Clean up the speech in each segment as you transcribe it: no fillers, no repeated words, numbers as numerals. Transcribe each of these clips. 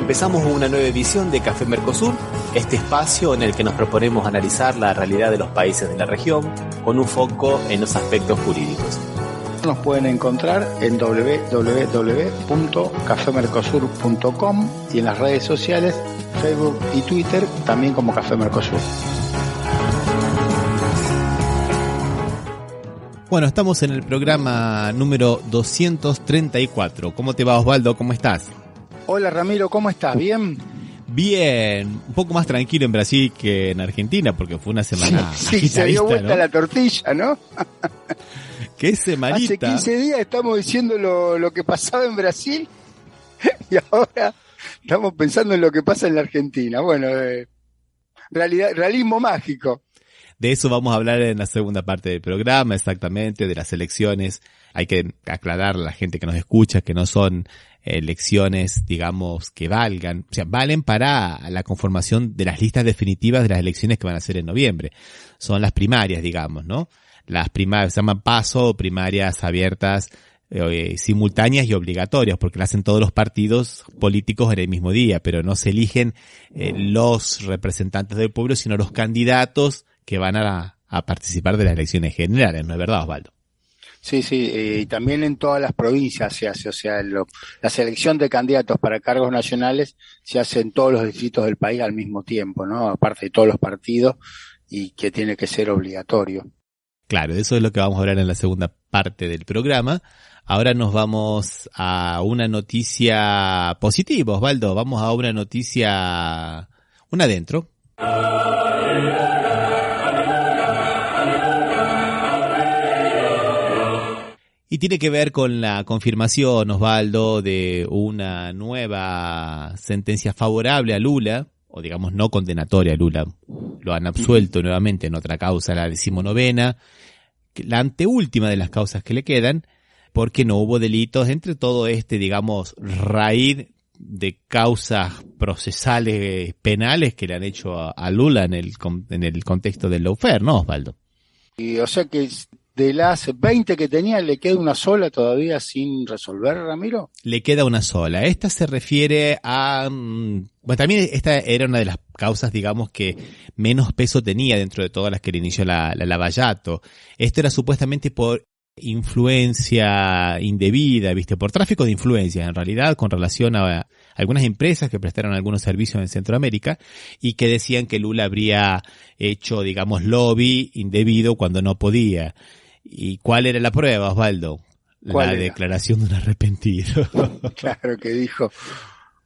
Empezamos una nueva edición de Café Mercosur, este espacio en el que nos proponemos analizar la realidad de los países de la región con un foco en los aspectos jurídicos. Nos pueden encontrar en www.cafemercosur.com y en las redes sociales, Facebook y Twitter, también como Café Mercosur. Bueno, estamos en el programa número 234. ¿Cómo te va, Osvaldo? ¿Cómo estás? Hola, Ramiro, ¿cómo estás? ¿Bien? Bien, un poco más tranquilo en Brasil que en Argentina, porque fue una semana sí, se dio vuelta, ¿no? La tortilla, ¿no? ¿Qué semanita? Hace 15 días estamos diciendo lo que pasaba en Brasil y ahora estamos pensando en lo que pasa en la Argentina. Bueno, realismo mágico. De eso vamos a hablar en la segunda parte del programa, exactamente, de las elecciones. Hay que aclarar a la gente que nos escucha que no son elecciones, digamos, que valgan. O sea, valen para la conformación de las listas definitivas de las elecciones que van a ser en noviembre. Son las primarias, digamos, ¿no? Las primarias se llaman PASO, primarias abiertas, simultáneas y obligatorias, porque las hacen todos los partidos políticos en el mismo día, pero no se eligen los representantes del pueblo, sino los candidatos que van a participar de las elecciones generales, ¿no es verdad, Osvaldo? Sí, y también en todas las provincias se hace, o sea, la selección de candidatos para cargos nacionales se hace en todos los distritos del país al mismo tiempo, ¿no? Aparte de todos los partidos, y que tiene que ser obligatorio. Claro, de eso es lo que vamos a hablar en la segunda parte del programa. Ahora nos vamos a una noticia positiva, Osvaldo. Vamos a una noticia, una adentro. Y tiene que ver con la confirmación, Osvaldo, de una nueva sentencia favorable a Lula, o digamos no condenatoria a Lula. Lo han absuelto nuevamente en otra causa, la 19ª, la anteúltima de las causas que le quedan, porque no hubo delitos entre todo digamos, raíz de causas procesales penales que le han hecho a Lula en el contexto del lawfare, ¿no, Osvaldo? Y o sea que de las 20 que tenía, ¿le queda una sola todavía sin resolver, Ramiro? Le queda una sola. Esta se refiere a... Bueno, también esta era una de las causas, digamos, que menos peso tenía dentro de todas las que le inició la Lavallato. Esto era supuestamente por influencia indebida, ¿viste? Por tráfico de influencias, en realidad, con relación a algunas empresas que prestaron algunos servicios en Centroamérica y que decían que Lula habría hecho, digamos, lobby indebido cuando no podía. ¿Y cuál era la prueba, Osvaldo? La declaración de un arrepentido. Claro que dijo.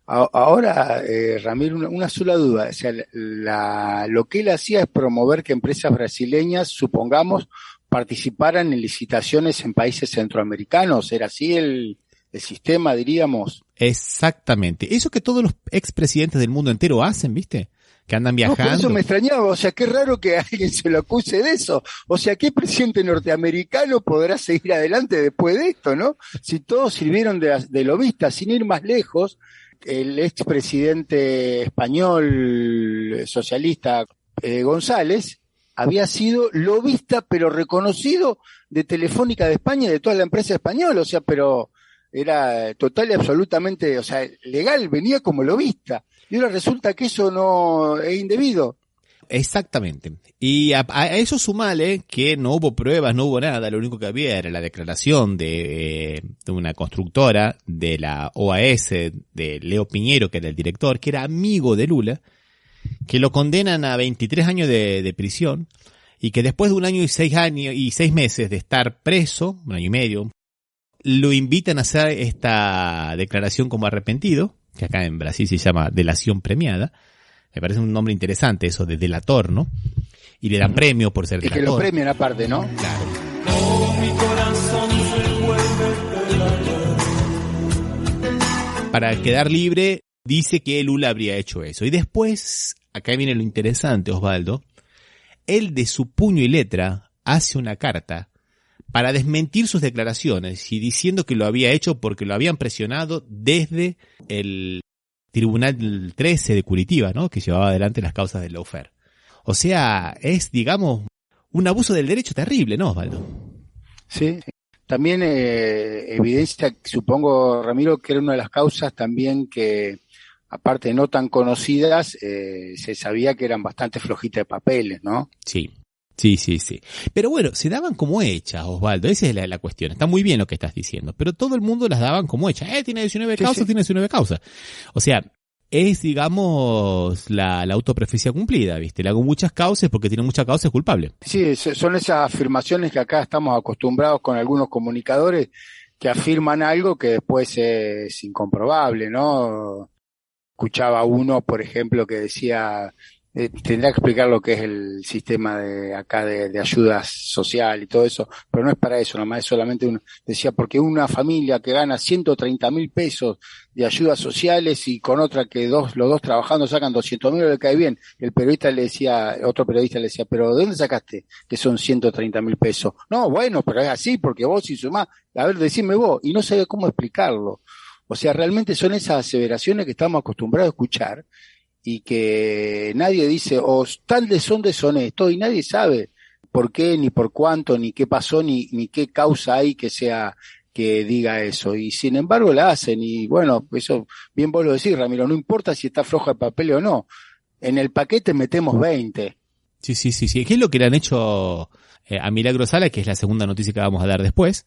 Ahora, Ramiro, una sola duda. O sea, lo que él hacía es promover que empresas brasileñas, supongamos, participaran en licitaciones en países centroamericanos. ¿Era así el sistema, diríamos? Exactamente. Eso que todos los expresidentes del mundo entero hacen, ¿viste? Que andan viajando. No, por eso me extrañaba, o sea, qué raro que alguien se lo acuse de eso. O sea, ¿qué presidente norteamericano podrá seguir adelante después de esto, no? Si todos sirvieron de lobistas, sin ir más lejos, el expresidente español socialista González había sido lobista, pero reconocido de Telefónica de España y de toda la empresa española, o sea, pero era total y absolutamente, o sea, legal, venía como lobista. Y ahora resulta que eso no es indebido. Exactamente. Y a eso sumale que no hubo pruebas, no hubo nada, lo único que había era la declaración de una constructora de la OAS, de Leo Piñero, que era el director, que era amigo de Lula, que lo condenan a 23 años de prisión y que después de 1 año y 6 meses de estar preso, 1 año y medio, lo invitan a hacer esta declaración como arrepentido, que acá en Brasil se llama delación premiada. Me parece un nombre interesante eso de delator, ¿no? Y le dan premio por ser delator. Y que lo premian aparte, ¿no? Claro. Para quedar libre, dice que Lula habría hecho eso. Y después, acá viene lo interesante, Osvaldo, él de su puño y letra hace una carta para desmentir sus declaraciones y diciendo que lo había hecho porque lo habían presionado desde el Tribunal 13 de Curitiba, ¿no? Que llevaba adelante las causas del lawfare. O sea, es, digamos, un abuso del derecho terrible, ¿no, Osvaldo? Sí. También evidencia, supongo, Ramiro, que era una de las causas también que aparte no tan conocidas, se sabía que eran bastante flojitas de papeles, ¿no? Sí. Sí. Pero bueno, se daban como hechas, Osvaldo. Esa es la cuestión. Está muy bien lo que estás diciendo. Pero todo el mundo las daban como hechas. Tiene 19 causas, sí. Tiene 19 causas. O sea, es, digamos, la autoprofecía cumplida, ¿viste? Le hago muchas causas porque tiene muchas causas culpables. Sí, son esas afirmaciones que acá estamos acostumbrados con algunos comunicadores que afirman algo que después es incomprobable, ¿no? Escuchaba uno, por ejemplo, que decía, tendrá que explicar lo que es el sistema de acá de ayuda social y todo eso, pero no es para eso, nomás es solamente decía, porque una familia que gana 130.000 pesos de ayudas sociales y con otra que los dos trabajando sacan 200.000, le cae bien. El periodista le decía, otro periodista le decía, pero ¿de dónde sacaste que son 130.000 pesos? No, bueno, pero es así, porque vos y sumás, a ver, decime vos, y no sabía cómo explicarlo. O sea, realmente son esas aseveraciones que estamos acostumbrados a escuchar y que nadie dice, tales son deshonestos, y nadie sabe por qué, ni por cuánto, ni qué pasó, ni qué causa hay que sea que diga eso. Y sin embargo la hacen, y bueno, eso bien vos lo decís, Ramiro, no importa si está floja el papel o no, en el paquete metemos 20. Sí. ¿Qué es lo que le han hecho a Milagro Sala, que es la segunda noticia que vamos a dar después?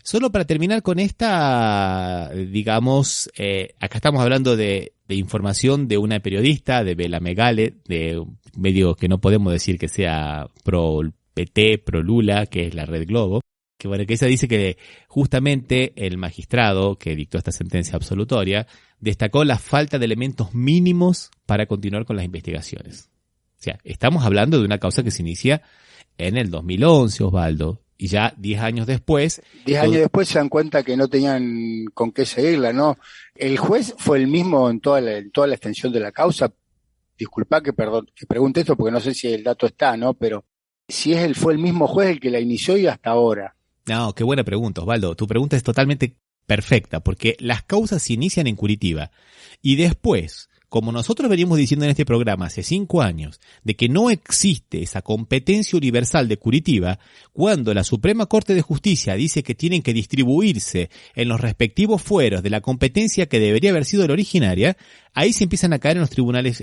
Solo para terminar con esta, digamos, acá estamos hablando de información de una periodista, de Bela Megale, de un medio que no podemos decir que sea pro PT, pro Lula, que es la Red Globo, que bueno, que ella dice que justamente el magistrado que dictó esta sentencia absolutoria destacó la falta de elementos mínimos para continuar con las investigaciones. O sea, estamos hablando de una causa que se inicia en el 2011, Osvaldo. Y ya 10 años después... 10 años después se dan cuenta que no tenían con qué seguirla, ¿no? El juez fue el mismo en toda la extensión de la causa. Disculpa que pregunte esto porque no sé si el dato está, ¿no? Pero si fue el mismo juez el que la inició y hasta ahora. No, qué buena pregunta, Osvaldo. Tu pregunta es totalmente perfecta porque las causas se inician en Curitiba y después... Como nosotros venimos diciendo en este programa hace 5 años, de que no existe esa competencia universal de Curitiba, cuando la Suprema Corte de Justicia dice que tienen que distribuirse en los respectivos fueros de la competencia que debería haber sido la originaria, ahí se empiezan a caer en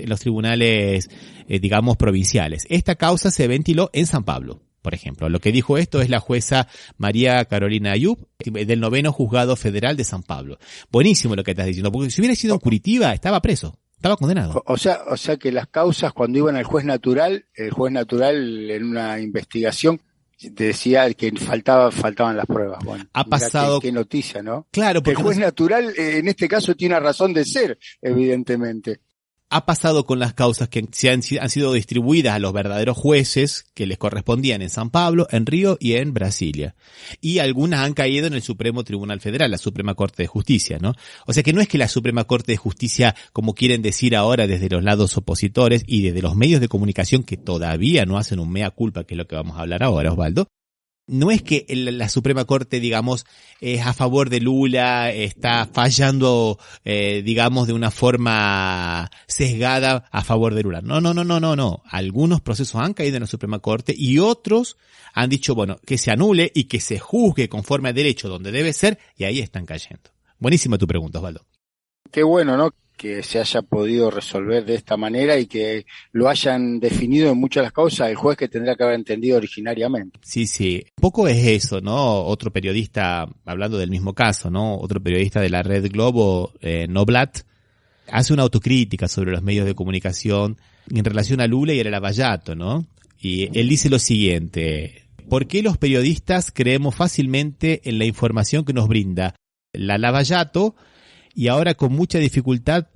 los tribunales, digamos, provinciales. Esta causa se ventiló en San Pablo. Por ejemplo, lo que dijo esto es la jueza María Carolina Ayub del 9º Juzgado Federal de San Pablo. Buenísimo lo que estás diciendo, porque si hubiera sido en Curitiba, estaba preso. Estaba condenado. O sea que las causas cuando iban al juez natural, el juez natural en una investigación decía que faltaban las pruebas. Bueno, ha pasado. Qué noticia, ¿no? Claro, porque el juez natural en este caso tiene razón de ser, evidentemente. Ha pasado con las causas que han sido distribuidas a los verdaderos jueces que les correspondían en San Pablo, en Río y en Brasilia. Y algunas han caído en el Supremo Tribunal Federal, la Suprema Corte de Justicia, ¿no? O sea que no es que la Suprema Corte de Justicia, como quieren decir ahora desde los lados opositores y desde los medios de comunicación que todavía no hacen un mea culpa, que es lo que vamos a hablar ahora, Osvaldo, no es que la Suprema Corte, digamos, es a favor de Lula, está fallando, digamos, de una forma sesgada a favor de Lula. No. Algunos procesos han caído en la Suprema Corte y otros han dicho, bueno, que se anule y que se juzgue conforme a derecho donde debe ser, y ahí están cayendo. Buenísima tu pregunta, Osvaldo. Qué bueno, ¿no? Que se haya podido resolver de esta manera y que lo hayan definido en muchas de las causas el juez que tendría que haber entendido originariamente. Sí. Un poco es eso, ¿no? Otro periodista, hablando del mismo caso, ¿no? Otro periodista de la Red Globo, Noblat, hace una autocrítica sobre los medios de comunicación en relación a Lula y a Lavallato, ¿no? Y él dice lo siguiente: ¿por qué los periodistas creemos fácilmente en la información que nos brinda la Lavallato y ahora con mucha dificultad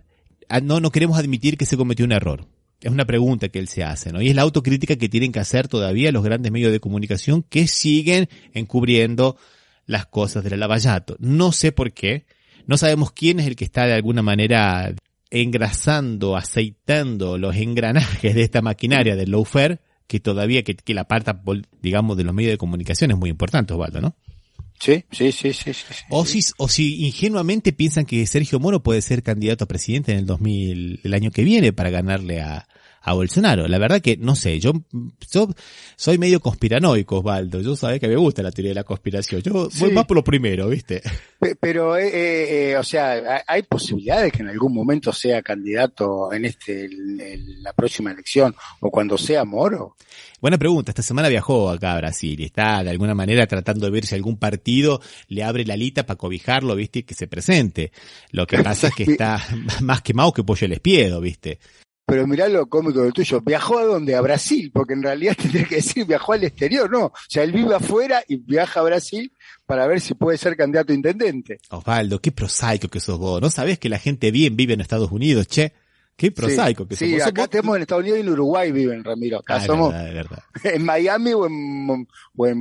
no queremos admitir que se cometió un error? Es una pregunta que él se hace, ¿no? Y es la autocrítica que tienen que hacer todavía los grandes medios de comunicación que siguen encubriendo las cosas de la Lavallato. No sé por qué, no sabemos quién es el que está de alguna manera engrasando, aceitando los engranajes de esta maquinaria del lawfare, que todavía que la parte, digamos, de los medios de comunicación es muy importante, Osvaldo, ¿no? Sí. O si ingenuamente piensan que Sergio Moro puede ser candidato a presidente en el año que viene para ganarle a Bolsonaro. La verdad que, no sé, yo soy medio conspiranoico, Osvaldo. Yo sabés que me gusta la teoría de la conspiración. Yo voy más por lo primero, ¿viste? Pero, o sea, hay posibilidades que en algún momento sea candidato en la próxima elección o cuando sea Moro. Buena pregunta. Esta semana viajó acá a Brasil y está de alguna manera tratando de ver si algún partido le abre la alita para cobijarlo, ¿viste? Y que se presente. Lo que pasa es que está más quemado que pollo el espiedo, ¿viste? Pero mirá lo cómico del tuyo. ¿Viajó a dónde? A Brasil, porque en realidad tendría que decir viajó al exterior, no. O sea, él vive afuera y viaja a Brasil para ver si puede ser candidato a intendente. Osvaldo, qué prosaico que sos vos. ¿No sabés que la gente bien vive en Estados Unidos, che? Qué prosaico que sos vos. Sí, acá tenemos en Estados Unidos y en Uruguay viven, Ramiro. Acá somos es verdad. En Miami o en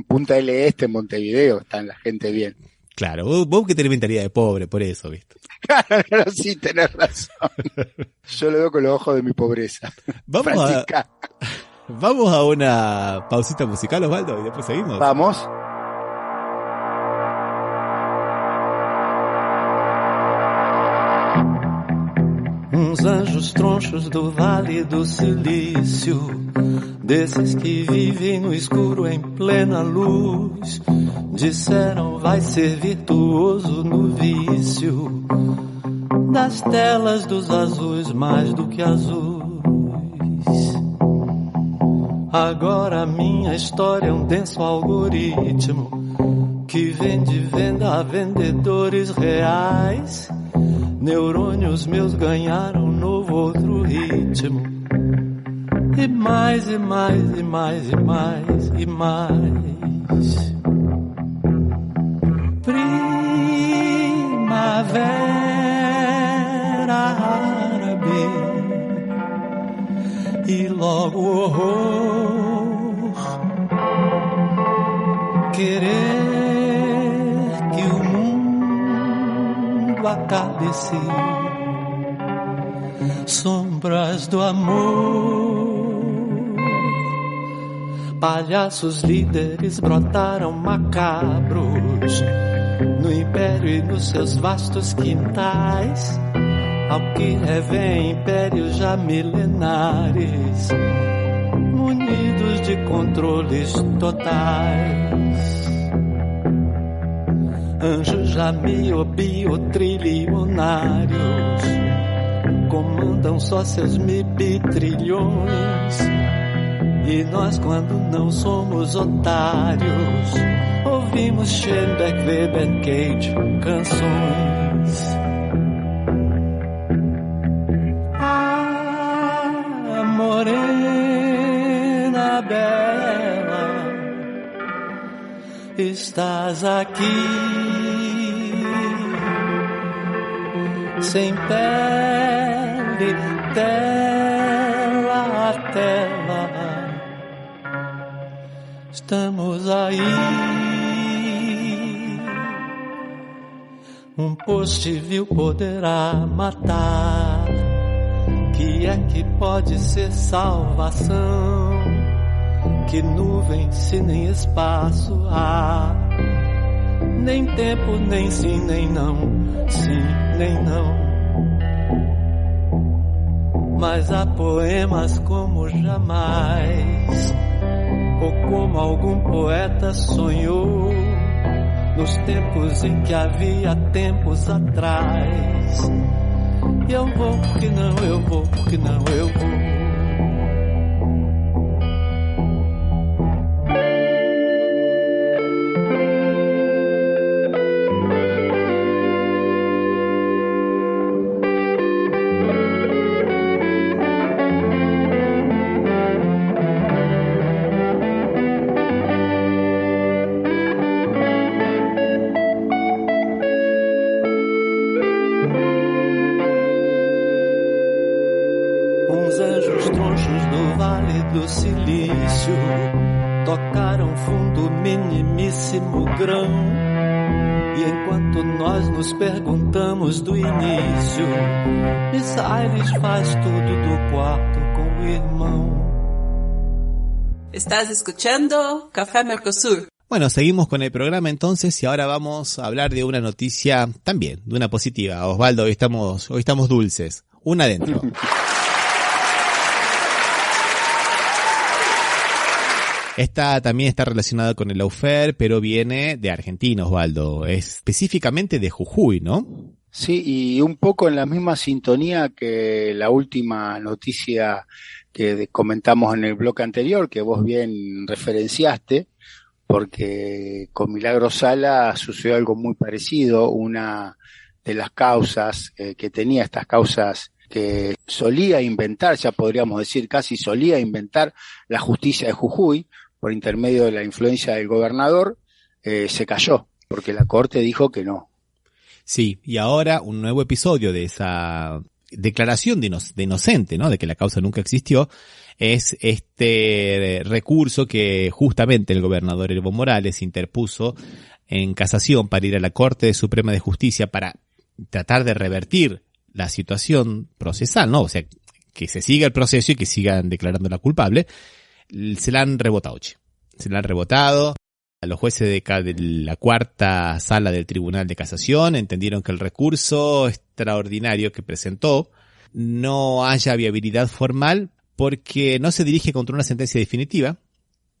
Punta del Este, en Montevideo, están la gente bien. Claro, vos que tenés mentalidad de pobre, por eso, ¿viste? Claro, sí, tenés razón. Yo lo veo con los ojos de mi pobreza. Vamos a una pausita musical, Osvaldo, y después seguimos. Vamos. Uns anjos tronchos do Vale do Silício, desses que vivem no escuro em plena luz, disseram vai ser virtuoso no vício das telas dos azuis mais do que azuis. Agora minha história é um denso algoritmo que vende venda a vendedores reais. Neurônios meus ganharam novo outro ritmo. E mais, e mais, e mais, e mais, e mais. Primavera árabe e logo horror. Querer que o mundo acabe-se. Sombras do amor. Palhaços líderes brotaram macabros no império e nos seus vastos quintais, ao que revém impérios já milenares, munidos de controles totais. Anjos já biotrilionários comandam só seus trilhões. E nós, quando não somos otários, ouvimos Schoenberg, Weber, Cage, canções. Ah, morena bela, estás aqui, sem pele, tela a tela. Estamos aí. Posto vil poderá matar. Que é que pode ser salvação? Que nuvem se nem espaço há. Nem tempo, nem sim, nem não. Sim, nem não. Mas há poemas como jamais, ou como algum poeta sonhou, nos tempos em que havia tempos atrás. E eu vou porque não, eu vou porque não, eu vou. Tocaram fundo minimíssimo grão. E enquanto nós nos perguntamos do início, Miss Aires faz tudo do quarto com o irmão. Estás escuchando Café Mercosur. Bueno, seguimos con el programa entonces y ahora vamos a hablar de una noticia también, de una positiva. Osvaldo, hoy estamos dulces. Una adentro. Esta también está relacionada con el lawfare, pero viene de Argentina, Osvaldo. Es específicamente de Jujuy, ¿no? Sí, y un poco en la misma sintonía que la última noticia que comentamos en el bloque anterior, que vos bien referenciaste, porque con Milagro Sala sucedió algo muy parecido. Una de las causas que tenía, estas causas que solía inventar, ya podríamos decir casi solía inventar la justicia de Jujuy, por intermedio de la influencia del gobernador, se cayó, porque la Corte dijo que no. Sí, y ahora un nuevo episodio de esa declaración de inocente, ¿no? De que la causa nunca existió, es este recurso que justamente el gobernador Evo Morales interpuso en casación para ir a la Corte Suprema de Justicia para tratar de revertir la situación procesal, ¿no? O sea, que se siga el proceso y que sigan declarándola culpable. Se la han rebotado, Se la han rebotado. Los jueces de la cuarta sala del Tribunal de Casación entendieron que el recurso extraordinario que presentó no haya viabilidad formal porque no se dirige contra una sentencia definitiva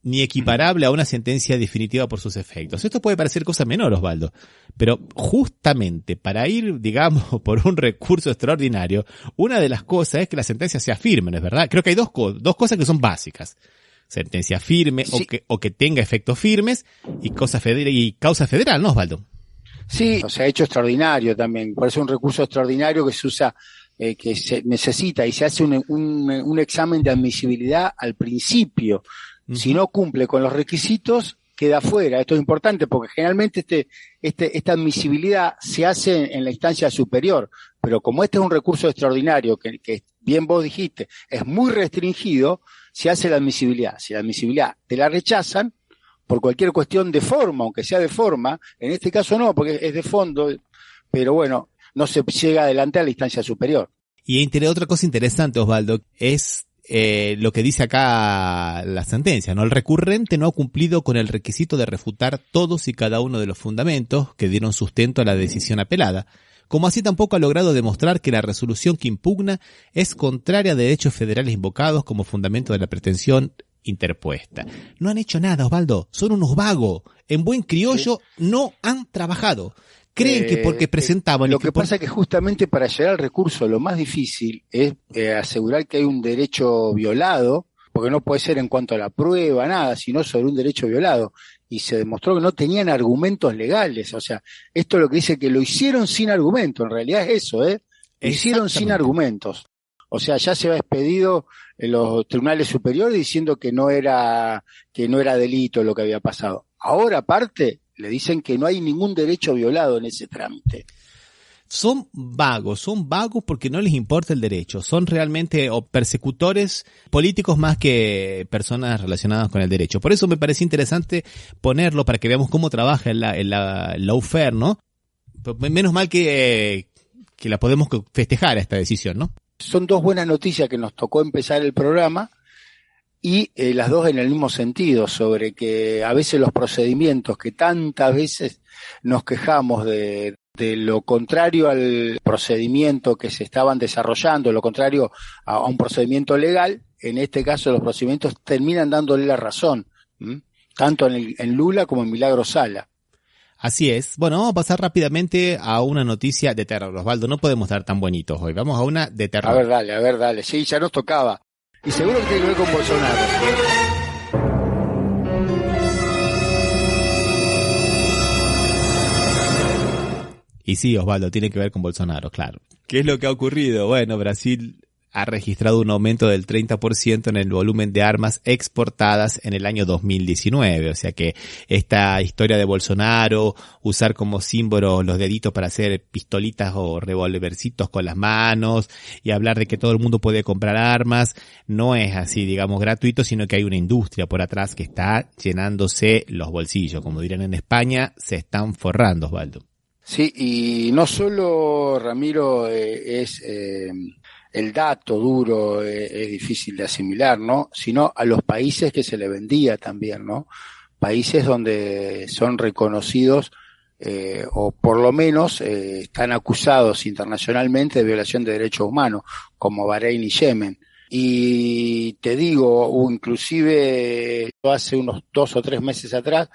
ni equiparable a una sentencia definitiva por sus efectos. Esto puede parecer cosa menor, Osvaldo, pero justamente para ir, digamos, por un recurso extraordinario, una de las cosas es que la sentencia sea firme, ¿no es verdad? Creo que hay dos cosas que son básicas. Sentencia firme, sí, o que tenga efectos firmes y causa federal, ¿no, Osvaldo? Sí, o sea, hecho extraordinario también. Por eso un recurso extraordinario que se usa, que se necesita y se hace un examen de admisibilidad al principio. Uh-huh. Si no cumple con los requisitos, queda fuera. Esto es importante porque generalmente esta admisibilidad se hace en la instancia superior. Pero como este es un recurso extraordinario que bien vos dijiste, es muy restringido, se hace la admisibilidad. Si la admisibilidad te la rechazan, por cualquier cuestión de forma, aunque sea de forma, en este caso no, porque es de fondo, pero bueno, no se llega adelante a la instancia superior. Y entre otra cosa interesante, Osvaldo, es lo que dice acá la sentencia, ¿no? El recurrente no ha cumplido con el requisito de refutar todos y cada uno de los fundamentos que dieron sustento a la decisión apelada, como así tampoco ha logrado demostrar que la resolución que impugna es contraria a derechos federales invocados como fundamento de la pretensión interpuesta. No han hecho nada, Osvaldo, son unos vagos. En buen criollo, sí, no han trabajado. Creen que porque presentaban... Lo que pasa es que justamente para llegar al recurso lo más difícil es asegurar que hay un derecho violado, porque no puede ser en cuanto a la prueba, nada, sino sobre un derecho violado. Y se demostró que no tenían argumentos legales. O sea, esto es lo que dice que lo hicieron sin argumento. En realidad es eso, Lo hicieron sin argumentos. O sea, ya se ha expedido en los tribunales superiores diciendo que no era delito lo que había pasado. Ahora, aparte, le dicen que no hay ningún derecho violado en ese trámite. Son vagos porque no les importa el derecho. Son realmente persecutores políticos más que personas relacionadas con el derecho. Por eso me parece interesante ponerlo para que veamos cómo trabaja el lawfare, ¿no? Menos mal que la podemos festejar esta decisión, ¿no? Son dos buenas noticias que nos tocó empezar el programa y las dos en el mismo sentido, sobre que a veces los procedimientos que tantas veces nos quejamos de lo contrario al procedimiento que se estaban desarrollando, lo contrario a un procedimiento legal, en este caso los procedimientos terminan dándole la razón, tanto en Lula como en Milagro Sala. Así es. Bueno, vamos a pasar rápidamente a una noticia de terror. Osvaldo, no podemos estar tan bonitos hoy. Vamos a una de terror. A ver, dale. Sí, ya nos tocaba. Y seguro que tiene que ver con Bolsonaro. Y sí, Osvaldo, tiene que ver con Bolsonaro, claro. ¿Qué es lo que ha ocurrido? Bueno, Brasil ha registrado un aumento del 30% en el volumen de armas exportadas en el año 2019. O sea que esta historia de Bolsonaro, usar como símbolo los deditos para hacer pistolitas o revolvercitos con las manos y hablar de que todo el mundo puede comprar armas, no es así, digamos, gratuito, sino que hay una industria por atrás que está llenándose los bolsillos. Como dirán en España, se están forrando, Osvaldo. Sí, y no solo, Ramiro, es el dato duro, es difícil de asimilar, ¿no? Sino a los países que se le vendía también, ¿no? Países donde son reconocidos o por lo menos están acusados internacionalmente de violación de derechos humanos, como Bahrein y Yemen. Y te digo, inclusive hace unos 2 o 3 meses atrás,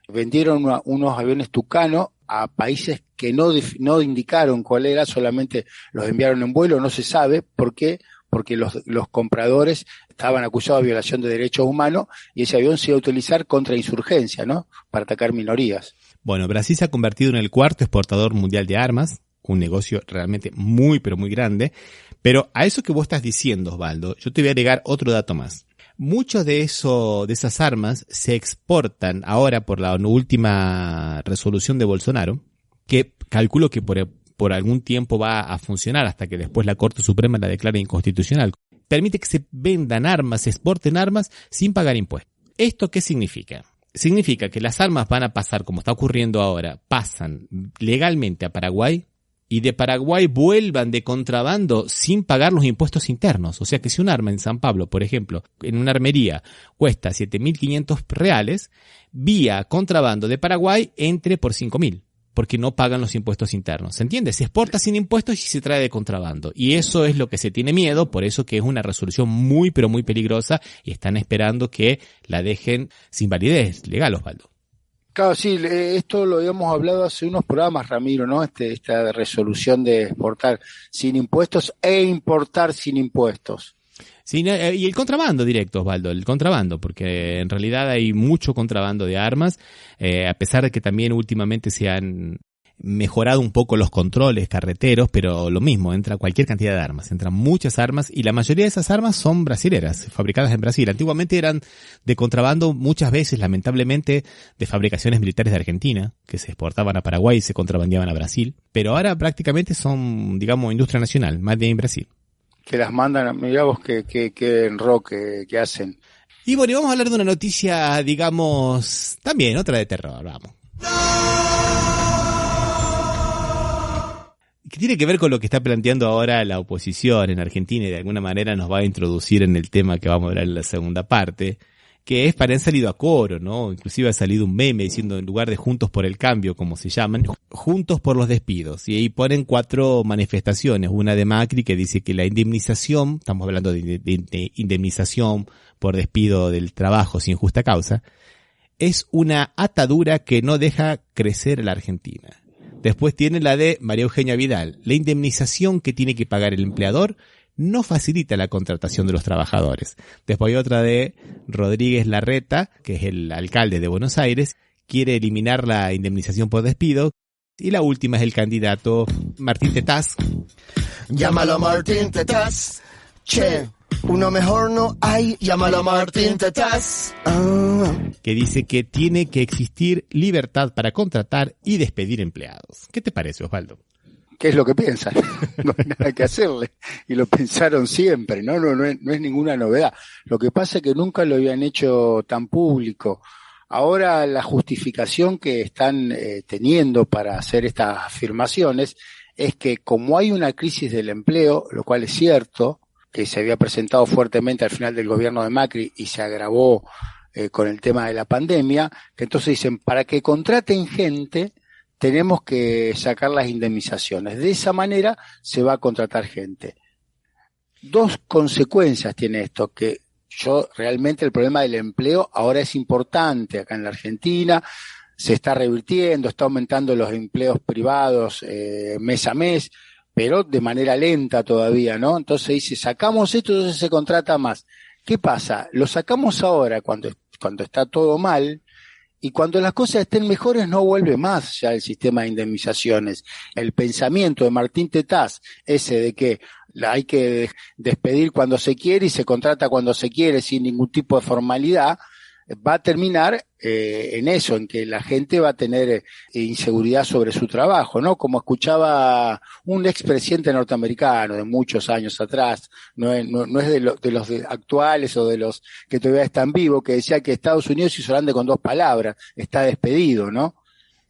vendieron unos aviones Tucano a países que no indicaron cuál era, solamente los enviaron en vuelo, no se sabe por qué, porque los compradores estaban acusados de violación de derechos humanos y ese avión se iba a utilizar contra insurgencia, ¿no? Para atacar minorías. Bueno, Brasil se ha convertido en el cuarto exportador mundial de armas, un negocio realmente muy, pero muy grande. Pero a eso que vos estás diciendo, Osvaldo, yo te voy a agregar otro dato más. Muchos de esas armas se exportan ahora por la última resolución de Bolsonaro, que calculo que por algún tiempo va a funcionar hasta que después la Corte Suprema la declare inconstitucional. Permite que se vendan armas, se exporten armas sin pagar impuestos. ¿Esto qué significa? Significa que las armas van a pasar, como está ocurriendo ahora, pasan legalmente a Paraguay y de Paraguay vuelvan de contrabando sin pagar los impuestos internos. O sea que si un arma en San Pablo, por ejemplo, en una armería cuesta 7.500 reales, vía contrabando de Paraguay entre por 5.000. Porque no pagan los impuestos internos. ¿Se entiende? Se exporta sin impuestos y se trae de contrabando. Y eso es lo que se tiene miedo, por eso que es una resolución muy, pero muy peligrosa y están esperando que la dejen sin validez legal, Osvaldo. Claro, sí, esto lo habíamos hablado hace unos programas, Ramiro, ¿no? Esta resolución de exportar sin impuestos e importar sin impuestos. Sí, y el contrabando directo, Osvaldo, el contrabando, porque en realidad hay mucho contrabando de armas, a pesar de que también últimamente se han mejorado un poco los controles carreteros, pero lo mismo, entra cualquier cantidad de armas, entran muchas armas y la mayoría de esas armas son brasileras, fabricadas en Brasil. Antiguamente eran de contrabando muchas veces, lamentablemente, de fabricaciones militares de Argentina, que se exportaban a Paraguay y se contrabandeaban a Brasil, pero ahora prácticamente son, digamos, industria nacional, más bien en Brasil. Que las mandan, mirá vos que enroque que hacen. Y bueno, y vamos a hablar de una noticia, digamos, también otra de terror, vamos. Que tiene que ver con lo que está planteando ahora la oposición en Argentina y de alguna manera nos va a introducir en el tema que vamos a hablar en la segunda parte, que es han salido a coro, ¿no? Inclusive ha salido un meme diciendo en lugar de Juntos por el Cambio, como se llaman, Juntos por los despidos. Y ahí ponen 4 manifestaciones. Una de Macri que dice que la indemnización, estamos hablando de indemnización por despido del trabajo sin justa causa, es una atadura que no deja crecer a la Argentina. Después tiene la de María Eugenia Vidal. La indemnización que tiene que pagar el empleador no facilita la contratación de los trabajadores. Después hay otra de Rodríguez Larreta, que es el alcalde de Buenos Aires, quiere eliminar la indemnización por despido. Y la última es el candidato Martín Tetaz. Llámalo a Martín Tetaz. Che, uno mejor no hay. Llámalo a Martín Tetaz. Que dice que tiene que existir libertad para contratar y despedir empleados. ¿Qué te parece, Osvaldo? ¿Qué es lo que piensan? No hay nada que hacerle. Y lo pensaron siempre, ¿no? No es ninguna novedad. Lo que pasa es que nunca lo habían hecho tan público. Ahora la justificación que están teniendo para hacer estas afirmaciones es que como hay una crisis del empleo, lo cual es cierto, que se había presentado fuertemente al final del gobierno de Macri y se agravó con el tema de la pandemia, que entonces dicen, para que contraten gente, tenemos que sacar las indemnizaciones. De esa manera se va a contratar gente. 2 consecuencias tiene esto, que realmente el problema del empleo ahora es importante acá en la Argentina, se está revirtiendo, está aumentando los empleos privados mes a mes, pero de manera lenta todavía, ¿no? Entonces dice, sacamos esto, entonces se contrata más. ¿Qué pasa? Lo sacamos ahora cuando está todo mal, y cuando las cosas estén mejores no vuelve más ya el sistema de indemnizaciones. El pensamiento de Martín Tetaz, ese de que hay que despedir cuando se quiere y se contrata cuando se quiere sin ningún tipo de formalidad, va a terminar en eso, en que la gente va a tener inseguridad sobre su trabajo, ¿no? Como escuchaba un expresidente norteamericano de muchos años atrás, no es de los actuales o de los que todavía están vivos, que decía que Estados Unidos hizo grande con 2 palabras, está despedido, ¿no?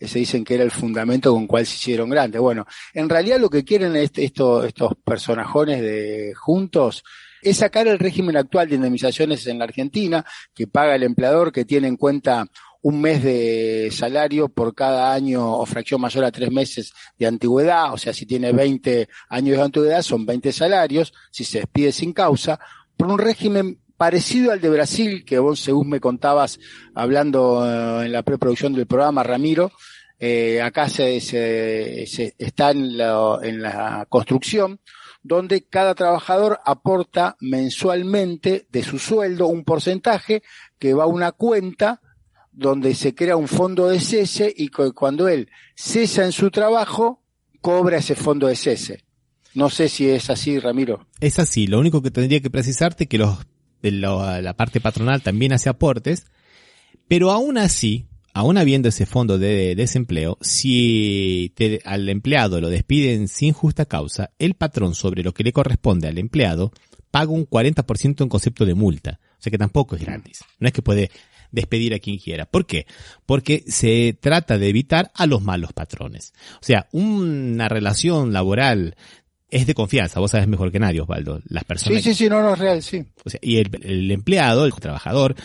Se dicen que era el fundamento con cual se hicieron grandes. Bueno, en realidad lo que quieren estos personajones de Juntos es sacar el régimen actual de indemnizaciones en la Argentina, que paga el empleador, que tiene en cuenta un mes de salario por cada año o fracción mayor a 3 meses de antigüedad, o sea, si tiene 20 años de antigüedad son 20 salarios, si se despide sin causa, por un régimen parecido al de Brasil, que vos, según me contabas, hablando en la preproducción del programa, Ramiro, acá se está en la construcción, donde cada trabajador aporta mensualmente de su sueldo un porcentaje que va a una cuenta donde se crea un fondo de cese y cuando él cesa en su trabajo, cobra ese fondo de cese. No sé si es así, Ramiro. Es así, lo único que tendría que precisarte que la parte patronal también hace aportes, pero aún así, aún habiendo ese fondo de desempleo, si al empleado lo despiden sin justa causa, el patrón sobre lo que le corresponde al empleado paga un 40% en concepto de multa. O sea que tampoco es gratis. No es que puede despedir a quien quiera. ¿Por qué? Porque se trata de evitar a los malos patrones. O sea, una relación laboral es de confianza. Vos sabés mejor que nadie, Osvaldo. Las personas. Sí, no, es real, sí. O sea, y el empleado, el trabajador,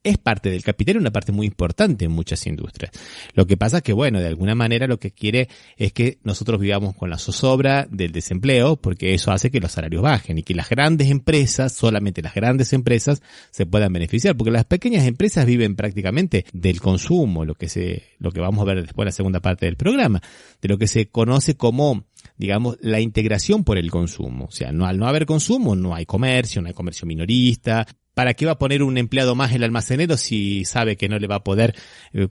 es parte del capital y una parte muy importante en muchas industrias. Lo que pasa es que, bueno, de alguna manera lo que quiere es que nosotros vivamos con la zozobra del desempleo, porque eso hace que los salarios bajen y que las grandes empresas, solamente las grandes empresas, se puedan beneficiar, porque las pequeñas empresas viven prácticamente del consumo, lo que vamos a ver después en la segunda parte del programa, de lo que se conoce como, digamos, la integración por el consumo. O sea, al no haber consumo, no hay comercio minorista. ¿Para qué va a poner un empleado más el almacenero si sabe que no le va a poder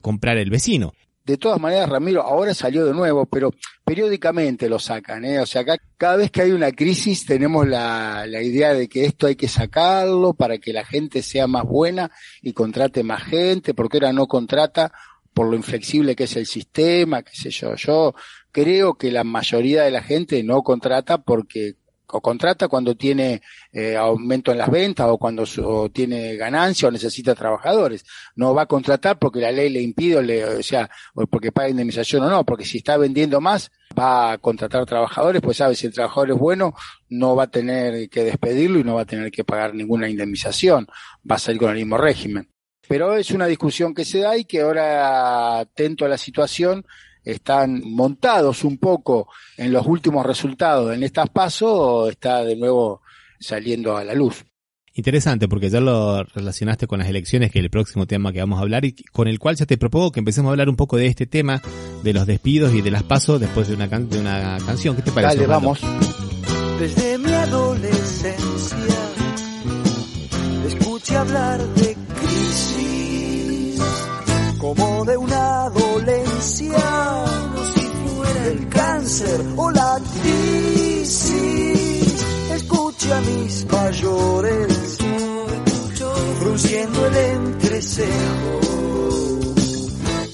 comprar el vecino? De todas maneras, Ramiro, ahora salió de nuevo, pero periódicamente lo sacan, O sea, acá cada vez que hay una crisis tenemos la idea de que esto hay que sacarlo para que la gente sea más buena y contrate más gente, porque ahora no contrata por lo inflexible que es el sistema, qué sé yo. Yo creo que la mayoría de la gente no contrata porque o contrata cuando tiene aumento en las ventas o cuando tiene ganancia o necesita trabajadores. No va a contratar porque la ley le impide o porque paga indemnización o no, porque si está vendiendo más va a contratar trabajadores, pues sabe, si el trabajador es bueno no va a tener que despedirlo y no va a tener que pagar ninguna indemnización, va a salir con el mismo régimen. Pero es una discusión que se da y que ahora, atento a la situación, están montados un poco en los últimos resultados en estas PASO, está de nuevo saliendo a la luz. Interesante, porque ya lo relacionaste con las elecciones, que es el próximo tema que vamos a hablar, y con el cual ya te propongo que empecemos a hablar un poco de este tema, de los despidos y de las PASO después de una canción. ¿Qué te parece? Dale, vamos. Desde mi adolescencia escuché hablar de crisis, como de una dolencia, como si fuera el cáncer o la crisis. Escuché a mis mayores frunciendo el entrecejo,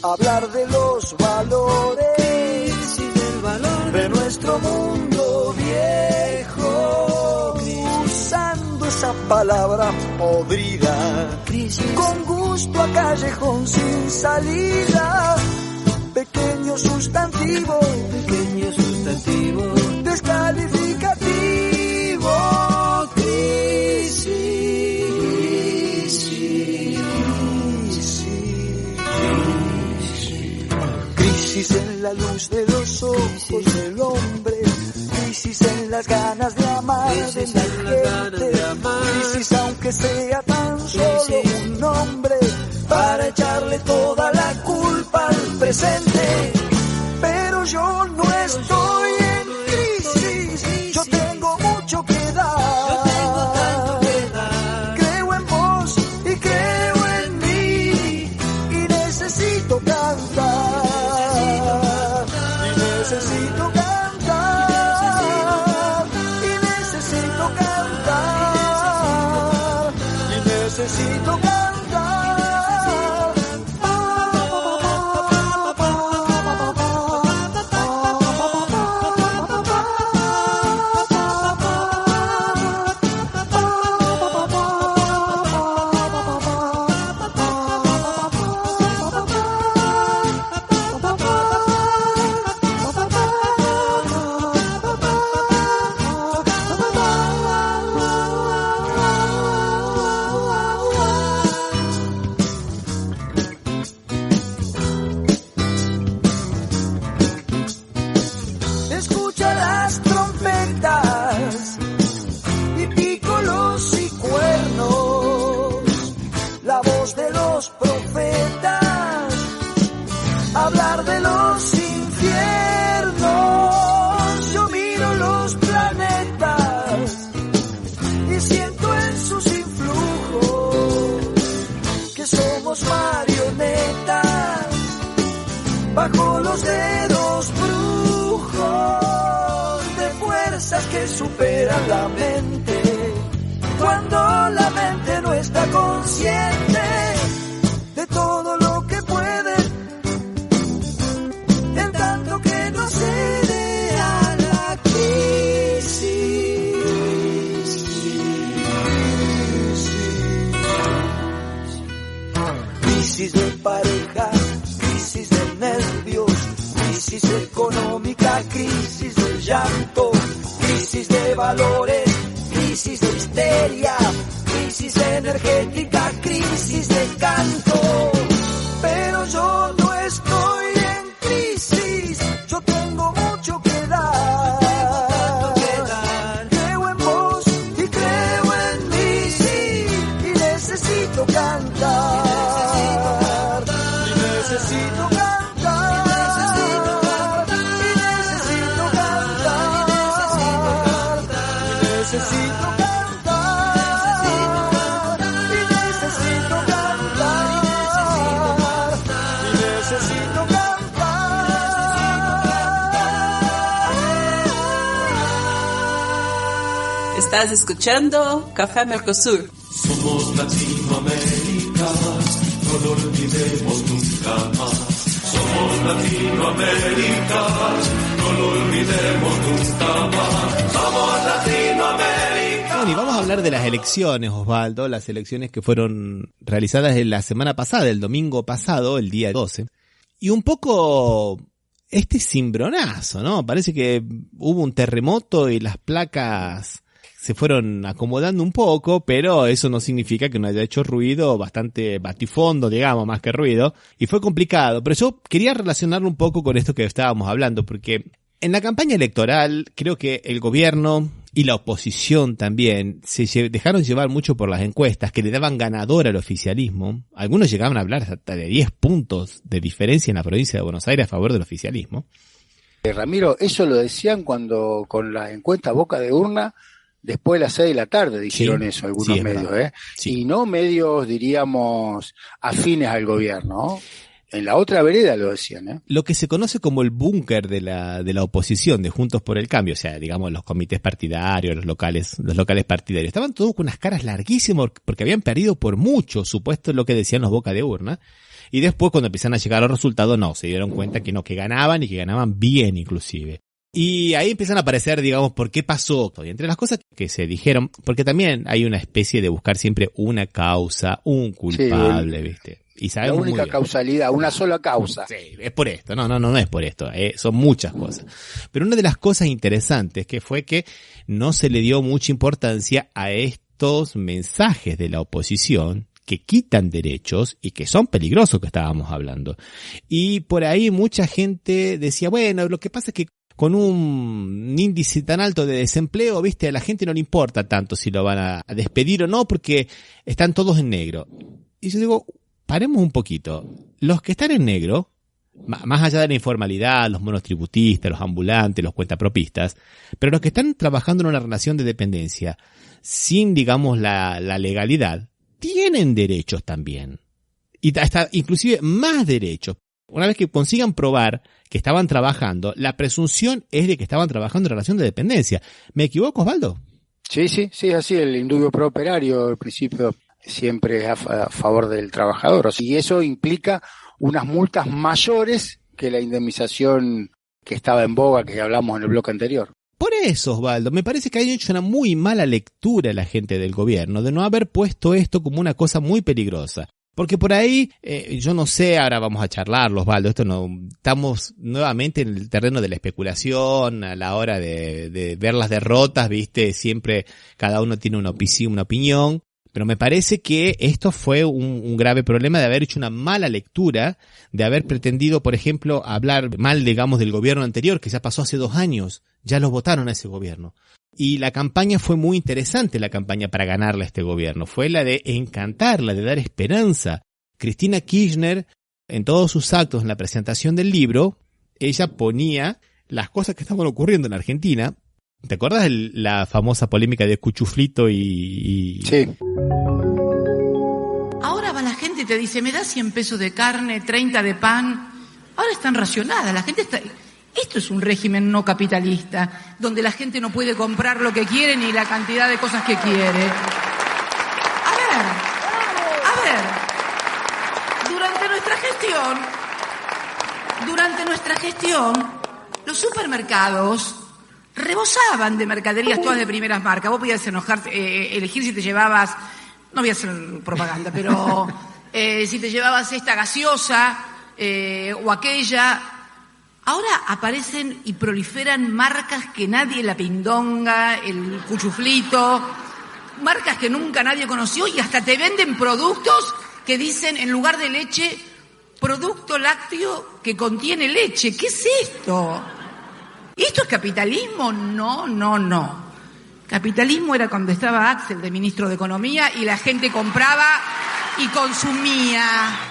hablar de los valores y del valor de nuestro mundo viejo, usando esa palabra podrida, crisis, con gusto a callejón sin salida, pequeño sustantivo descalificativo, crisis, crisis en la luz de los ojos del hombre, crisis en las ganas de amar de la gente, crisis aunque sea tan solo un nombre para echarle toda la culpa al presente. Pero yo no estoy en crisis, yo tengo mucho que dar, creo en vos y creo en mí, y necesito cantar, y necesito cantar, y necesito cantar, y necesito cantar. cosas que superan la mente, cuando la mente no está consciente de todo lo que puede, en tanto que no cede a la crisis. Crisis de pareja, crisis de nervios, crisis económica, crisis del llanto, crisis de valores, crisis de histeria, crisis energética, crisis de canto. Pero yo no estoy en crisis, yo tengo mucho que dar. Creo en vos y creo en mí, sí, y necesito cantar. Necesito cantar. Necesito cantar, y necesito cantar, y necesito cantar. Estás escuchando Café Mercosur. Somos Latinoamérica, no lo olvidemos nunca más. Somos Latinoamérica, no lo olvidemos nunca más. Somos Latinoamérica. Bueno, y vamos a hablar de las elecciones, Osvaldo, las elecciones que fueron realizadas en la semana pasada, el domingo pasado, el día 12. Y un poco este cimbronazo, ¿no? Parece que hubo un terremoto y las placas se fueron acomodando un poco, pero eso no significa que no haya hecho ruido, bastante batifondo, digamos, más que ruido, y fue complicado. Pero yo quería relacionarlo un poco con esto que estábamos hablando, porque en la campaña electoral creo que el gobierno y la oposición también se dejaron llevar mucho por las encuestas que le daban ganador al oficialismo. Algunos llegaban a hablar hasta de 10 puntos de diferencia en la provincia de Buenos Aires a favor del oficialismo. Ramiro, eso lo decían cuando con la encuesta boca de urna, después de las 6 de la tarde dijeron eso algunos medios, Sí. Y no medios, diríamos, afines al gobierno. En la otra vereda lo decían, Lo que se conoce como el búnker de la oposición, de Juntos por el Cambio, o sea, digamos los comités partidarios, los locales partidarios, estaban todos con unas caras larguísimas porque habían perdido por mucho, supuesto lo que decían los boca de urna, y después cuando empezaron a llegar los resultados, no, se dieron cuenta que no, que ganaban y que ganaban bien inclusive. Y ahí empiezan a aparecer, digamos, ¿por qué pasó? Y entre las cosas que se dijeron, porque también hay una especie de buscar siempre una causa, un culpable, ¿viste? Y sabemos la única causalidad, una sola causa. Sí, es por esto. No es por esto. Son muchas cosas. Pero una de las cosas interesantes que fue que no se le dio mucha importancia a estos mensajes de la oposición que quitan derechos y que son peligrosos, que estábamos hablando. Y por ahí mucha gente decía, bueno, lo que pasa es que con un índice tan alto de desempleo, viste, a la gente no le importa tanto si lo van a despedir o no, porque están todos en negro. Y yo digo, paremos un poquito. Los que están en negro, más allá de la informalidad, los monotributistas, los ambulantes, los cuentapropistas, pero los que están trabajando en una relación de dependencia sin, digamos, la legalidad, tienen derechos también. Y hasta inclusive más derechos. Una vez que consigan probar que estaban trabajando, la presunción es de que estaban trabajando en relación de dependencia. ¿Me equivoco, Osvaldo? Sí, así el indubio pro operario, el principio siempre es a favor del trabajador. Y eso implica unas multas mayores que la indemnización que estaba en boga, que hablamos en el bloque anterior. Por eso, Osvaldo, me parece que hay hecho una muy mala lectura la gente del gobierno de no haber puesto esto como una cosa muy peligrosa. Porque por ahí, yo no sé, ahora vamos a charlarlo, Osvaldo, esto no, estamos nuevamente en el terreno de la especulación, a la hora de ver las derrotas, viste, siempre cada uno tiene una opinión, pero me parece que esto fue un grave problema de haber hecho una mala lectura, de haber pretendido, por ejemplo, hablar mal, digamos, del gobierno anterior, que ya pasó hace 2 años, ya los votaron a ese gobierno. Y la campaña fue muy interesante, la campaña para ganarle a este gobierno. Fue la de encantarla, de dar esperanza. Cristina Kirchner, en todos sus actos, en la presentación del libro, ella ponía las cosas que estaban ocurriendo en Argentina. ¿Te acuerdas de la famosa polémica de Cuchuflito y...? Sí. Ahora va la gente y te dice, me da 100 pesos de carne, 30 de pan. Ahora están racionadas, la gente está... Esto es un régimen no capitalista, donde la gente no puede comprar lo que quiere ni la cantidad de cosas que quiere. A ver, durante nuestra gestión, los supermercados rebosaban de mercaderías todas de primeras marcas. Vos podías elegir si te llevabas, no voy a hacer propaganda, pero si te llevabas esta gaseosa o aquella. Ahora aparecen y proliferan marcas que nadie, la pindonga, el cuchuflito, marcas que nunca nadie conoció, y hasta te venden productos que dicen, en lugar de leche, producto lácteo que contiene leche. ¿Qué es esto? ¿Esto es capitalismo? No. Capitalismo era cuando estaba Axel de ministro de Economía y la gente compraba y consumía.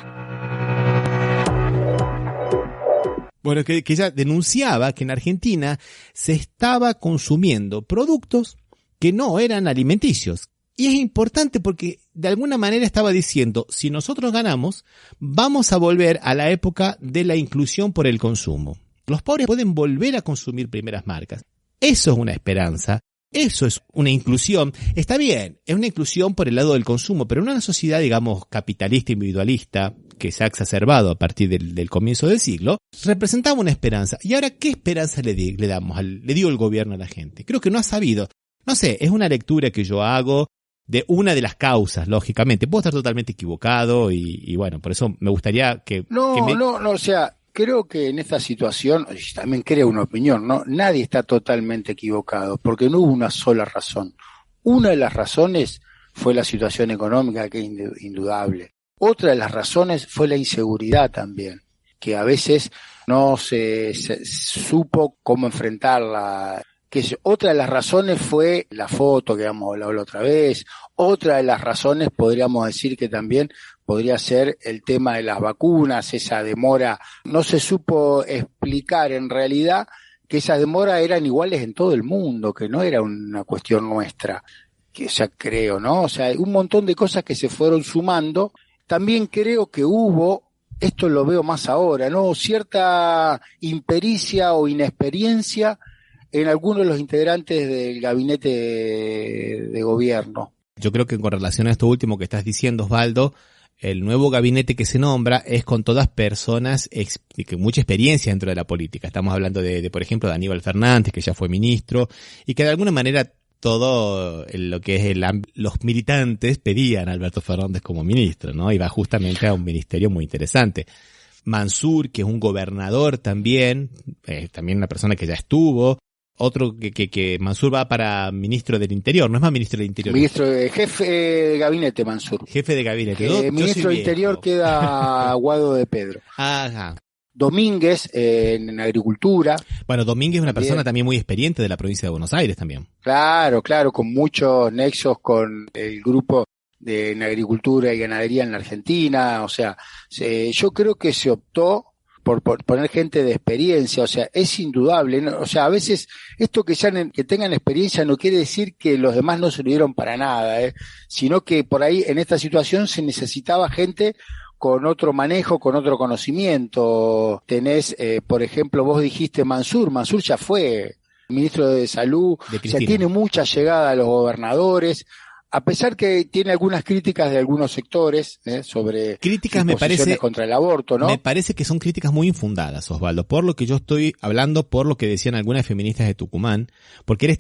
Bueno, que ella denunciaba que en Argentina se estaba consumiendo productos que no eran alimenticios. Y es importante porque de alguna manera estaba diciendo, si nosotros ganamos, vamos a volver a la época de la inclusión por el consumo. Los pobres pueden volver a consumir primeras marcas. Eso es una esperanza. Eso es una inclusión. Está bien, es una inclusión por el lado del consumo, pero en una sociedad, digamos, capitalista, individualista, que se ha exacerbado a partir del comienzo del siglo, representaba una esperanza. ¿Y ahora qué esperanza le dio el gobierno a la gente? Creo que no ha sabido. No sé, es una lectura que yo hago de una de las causas, lógicamente. Puedo estar totalmente equivocado y bueno, por eso me gustaría que... No, o sea, creo que en esta situación, y también creo una opinión, ¿no? Nadie está totalmente equivocado, porque no hubo una sola razón. Una de las razones fue la situación económica, que es indudable. Otra de las razones fue la inseguridad también, que a veces no se supo cómo enfrentarla. Otra de las razones fue la foto que habíamos hablado la otra vez. Otra de las razones podríamos decir que también podría ser el tema de las vacunas, esa demora. No se supo explicar en realidad que esas demoras eran iguales en todo el mundo, que no era una cuestión nuestra, que ya creo, ¿no? O sea, un montón de cosas que se fueron sumando. También creo que hubo, esto lo veo más ahora, ¿no? Cierta impericia o inexperiencia en algunos de los integrantes del gabinete de gobierno. Yo creo que con relación a esto último que estás diciendo, Osvaldo, el nuevo gabinete que se nombra es con todas personas con mucha experiencia dentro de la política. Estamos hablando de, por ejemplo, de Aníbal Fernández, que ya fue ministro, y que de alguna manera todo lo que es los militantes pedían a Alberto Fernández como ministro, ¿no? Y va justamente a un ministerio muy interesante. Mansur, que es un gobernador también una persona que ya estuvo. Otro que Mansur va para ministro del Interior, no es más ministro del Interior. Jefe de gabinete, Mansur. Jefe de gabinete. Ministro del Interior queda Guado de Pedro. Ajá. Domínguez, en Agricultura. Bueno, Domínguez es una persona también muy experiente de la provincia de Buenos Aires también. Claro, con muchos nexos con el grupo en Agricultura y Ganadería en la Argentina. O sea, yo creo que se optó por poner gente de experiencia, o sea, es indudable, ¿no? O sea, a veces esto que tengan experiencia no quiere decir que los demás no sirvieron para nada, sino que por ahí en esta situación se necesitaba gente con otro manejo, con otro conocimiento. Tenés, por ejemplo, vos dijiste Mansur ya fue ministro de Salud, o sea, tiene mucha llegada a los gobernadores. A pesar que tiene algunas críticas de algunos sectores sobre críticas, me parece, contra el aborto, ¿no? Me parece que son críticas muy infundadas, Osvaldo, por lo que yo estoy hablando, por lo que decían algunas feministas de Tucumán, porque él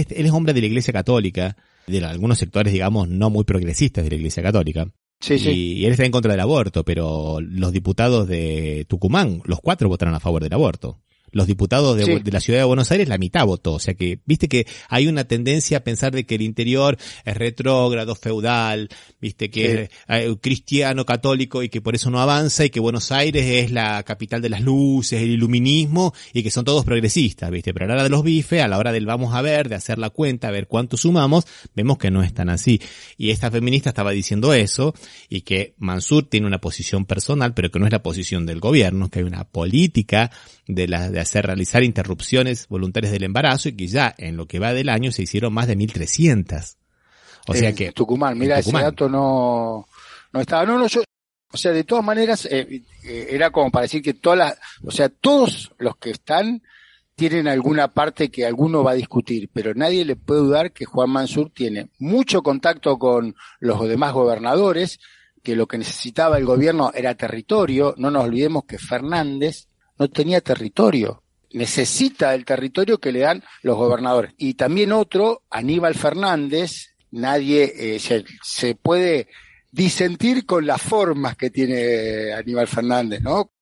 es hombre de la Iglesia Católica, de algunos sectores, digamos, no muy progresistas de la Iglesia Católica. Sí. Y él está en contra del aborto, pero los diputados de Tucumán, los 4 votaron a favor del aborto. Los diputados de la ciudad de Buenos Aires, la mitad votó. O sea que, viste que hay una tendencia a pensar de que el interior es retrógrado, feudal, viste que es cristiano, católico y que por eso no avanza y que Buenos Aires es la capital de las luces, el iluminismo y que son todos progresistas, viste. Pero a la hora de los bifes, a la hora del vamos a ver, de hacer la cuenta, a ver cuánto sumamos, vemos que no es tan así. Y esta feminista estaba diciendo eso y que Mansur tiene una posición personal, pero que no es la posición del gobierno, que hay una política de hacer realizar interrupciones voluntarias del embarazo y que ya en lo que va del año se hicieron más de 1.300. O sea que Tucumán, mira, ese dato no estaba. O sea, de todas maneras era como para decir que todos los que están tienen alguna parte que alguno va a discutir, pero nadie le puede dudar que Juan Mansur tiene mucho contacto con los demás gobernadores, que lo que necesitaba el gobierno era territorio. No nos olvidemos que Fernández no tenía territorio, necesita el territorio que le dan los gobernadores. Y también otro, Aníbal Fernández, nadie se puede disentir con las formas que tiene Aníbal Fernández, ¿no?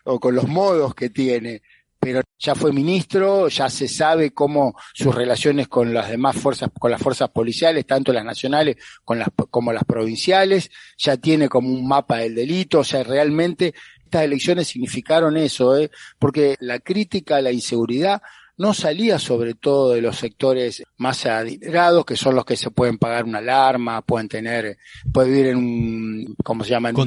O con los modos que tiene, pero ya fue ministro, ya se sabe cómo sus relaciones con las demás fuerzas, con las fuerzas policiales, tanto las nacionales como las provinciales, ya tiene como un mapa del delito. O sea, realmente estas elecciones significaron eso, porque la crítica a la inseguridad no salía sobre todo de los sectores más adinerados, que son los que se pueden pagar una alarma, pueden vivir en un, ¿cómo se llama? En un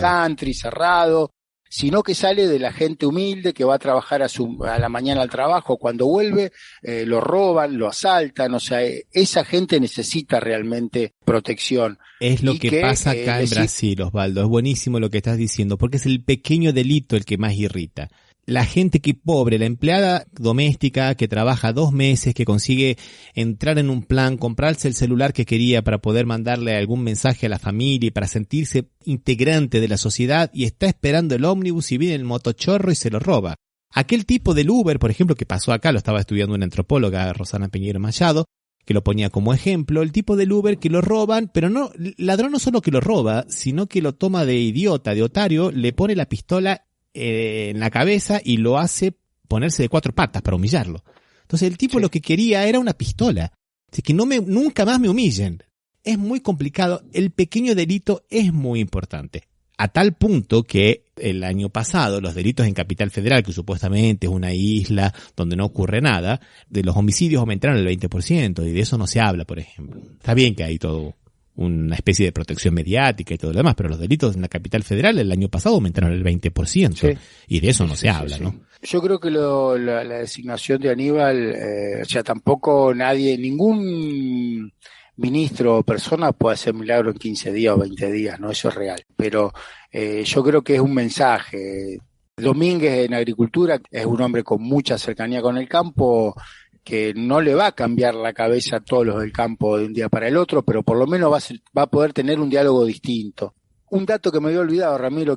country cerrado, sino que sale de la gente humilde que va a trabajar a la mañana al trabajo. Cuando vuelve, lo roban, lo asaltan. O sea, esa gente necesita realmente protección. Es lo que pasa acá en Brasil, Osvaldo. Es buenísimo lo que estás diciendo, porque es el pequeño delito el que más irrita. La gente que pobre, la empleada doméstica que trabaja 2 meses, que consigue entrar en un plan, comprarse el celular que quería para poder mandarle algún mensaje a la familia y para sentirse integrante de la sociedad, y está esperando el ómnibus y viene el motochorro y se lo roba. Aquel tipo del Uber, por ejemplo, que pasó acá, lo estaba estudiando una antropóloga, Rosana Peñero Machado, que lo ponía como ejemplo, el tipo del Uber que lo roban, pero no, ladrón no solo que lo roba, sino que lo toma de idiota, de otario, le pone la pistola en la cabeza y lo hace ponerse de 4 patas para humillarlo. Entonces el tipo lo que quería era una pistola. Así que nunca más me humillen. Es muy complicado. El pequeño delito es muy importante. A tal punto que el año pasado los delitos en Capital Federal, que supuestamente es una isla donde no ocurre nada, de los homicidios aumentaron el 20% y de eso no se habla, por ejemplo. Está bien que hay todo una especie de protección mediática y todo lo demás, pero los delitos en la Capital Federal el año pasado aumentaron el 20%, y de eso no se habla, ¿no? Yo creo que la designación de Aníbal, o sea, tampoco ningún ministro o persona puede hacer milagro en 15 días o 20 días, ¿no? Eso es real. Pero yo creo que es un mensaje. Domínguez en agricultura es un hombre con mucha cercanía con el campo, que no le va a cambiar la cabeza a todos los del campo de un día para el otro, pero por lo menos va a poder tener un diálogo distinto. Un dato que me había olvidado, Ramiro,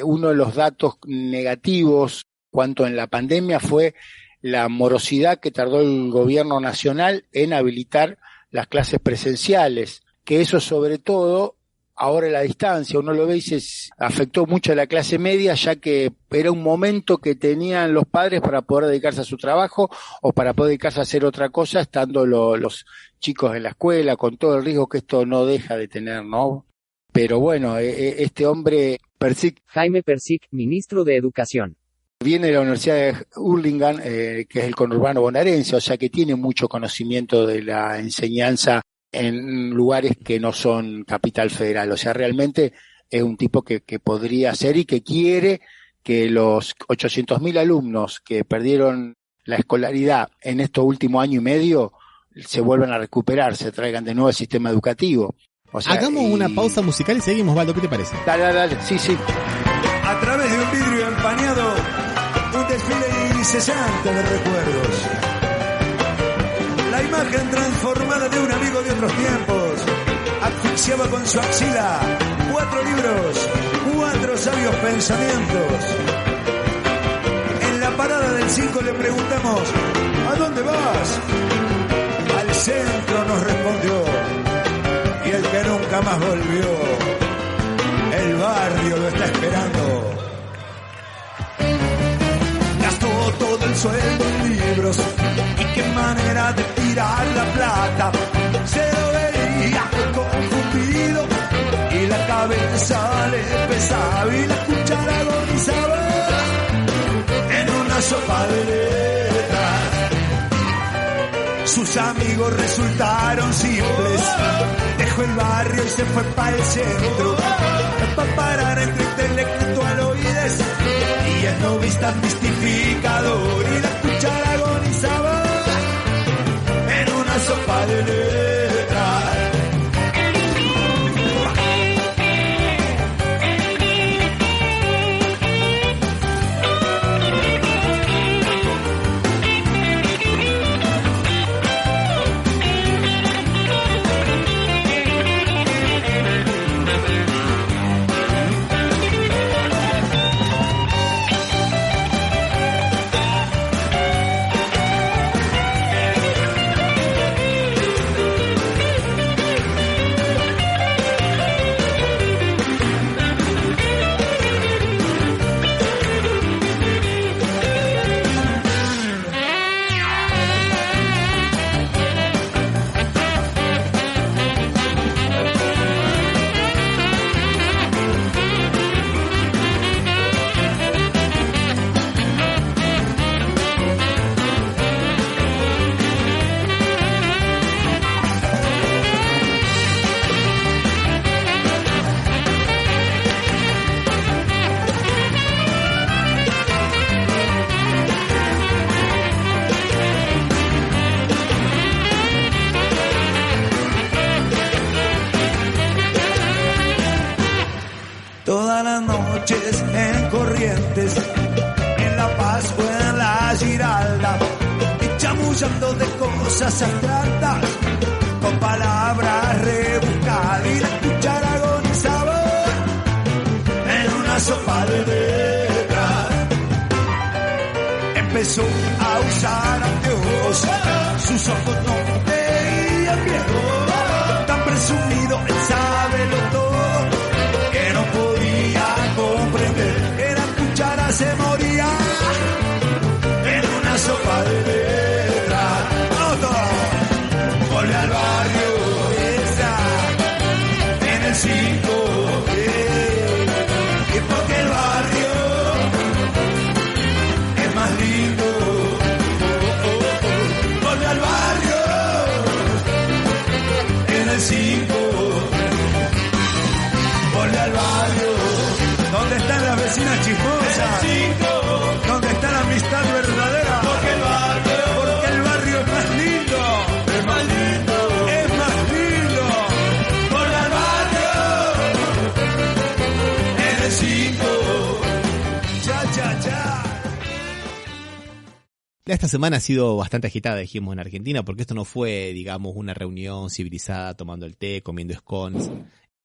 uno de los datos negativos cuanto en la pandemia fue la morosidad que tardó el gobierno nacional en habilitar las clases presenciales, que eso sobre todo ahora a la distancia, uno lo ve y se afectó mucho a la clase media, ya que era un momento que tenían los padres para poder dedicarse a su trabajo o para poder dedicarse a hacer otra cosa, estando los chicos en la escuela, con todo el riesgo que esto no deja de tener, ¿no? Pero bueno, este hombre, Jaime Persic, ministro de Educación, viene de la Universidad de Hurlingham, que es el conurbano bonaerense, o sea que tiene mucho conocimiento de la enseñanza en lugares que no son Capital Federal. O sea, realmente es un tipo que podría ser y que quiere que los 800.000 alumnos que perdieron la escolaridad en estos últimos año y medio se vuelvan a recuperar, se traigan de nuevo al sistema educativo. O sea, hagamos una pausa musical y seguimos, Valdo, ¿qué te parece? Dale, sí. A través de un vidrio empañado, un desfile incesante de recuerdos. La imagen transformada de un amigo de otros tiempos asfixiaba con su axila 4 libros, 4 sabios pensamientos. En la parada del 5 le preguntamos: ¿a dónde vas? Al centro, nos respondió, y el que nunca más volvió, el barrio lo está esperando. Gastó todo el sueldo en libros, y qué manera de tirar la plata. Se lo veía confundido y la cabeza le pesaba y la cuchara agonizaba en una sopa de letras. Sus amigos resultaron simples, dejó el barrio y se fue para el centro, para parar entre intelectualoides y el novista mistificador, y la cuchara agonizaba en una sopa de letras. chamullando de cosas abstractas, con palabras rebuscadas y la cuchara agonizaba en una sopa de letras. Empezó a usar anteojos, sus ojos no veían viejo, tan presumido él sábelo todo, que no podía comprender que la cuchara se moría en una sopa de letras. Volve al barrio, esa, en el 5, y porque el barrio es más lindo. Volve al barrio, en el 5, volve al barrio. ¿Dónde están las vecinas chismosas? En el 5, ¿dónde está la amistad verdadera? Porque el barrio es más lindo. Es más lindo. Es más lindo. Volve al barrio, en el 5. Cha, cha, cha. Esta semana ha sido bastante agitada, dijimos, en Argentina, porque esto no fue, digamos, una reunión civilizada tomando el té, comiendo scones,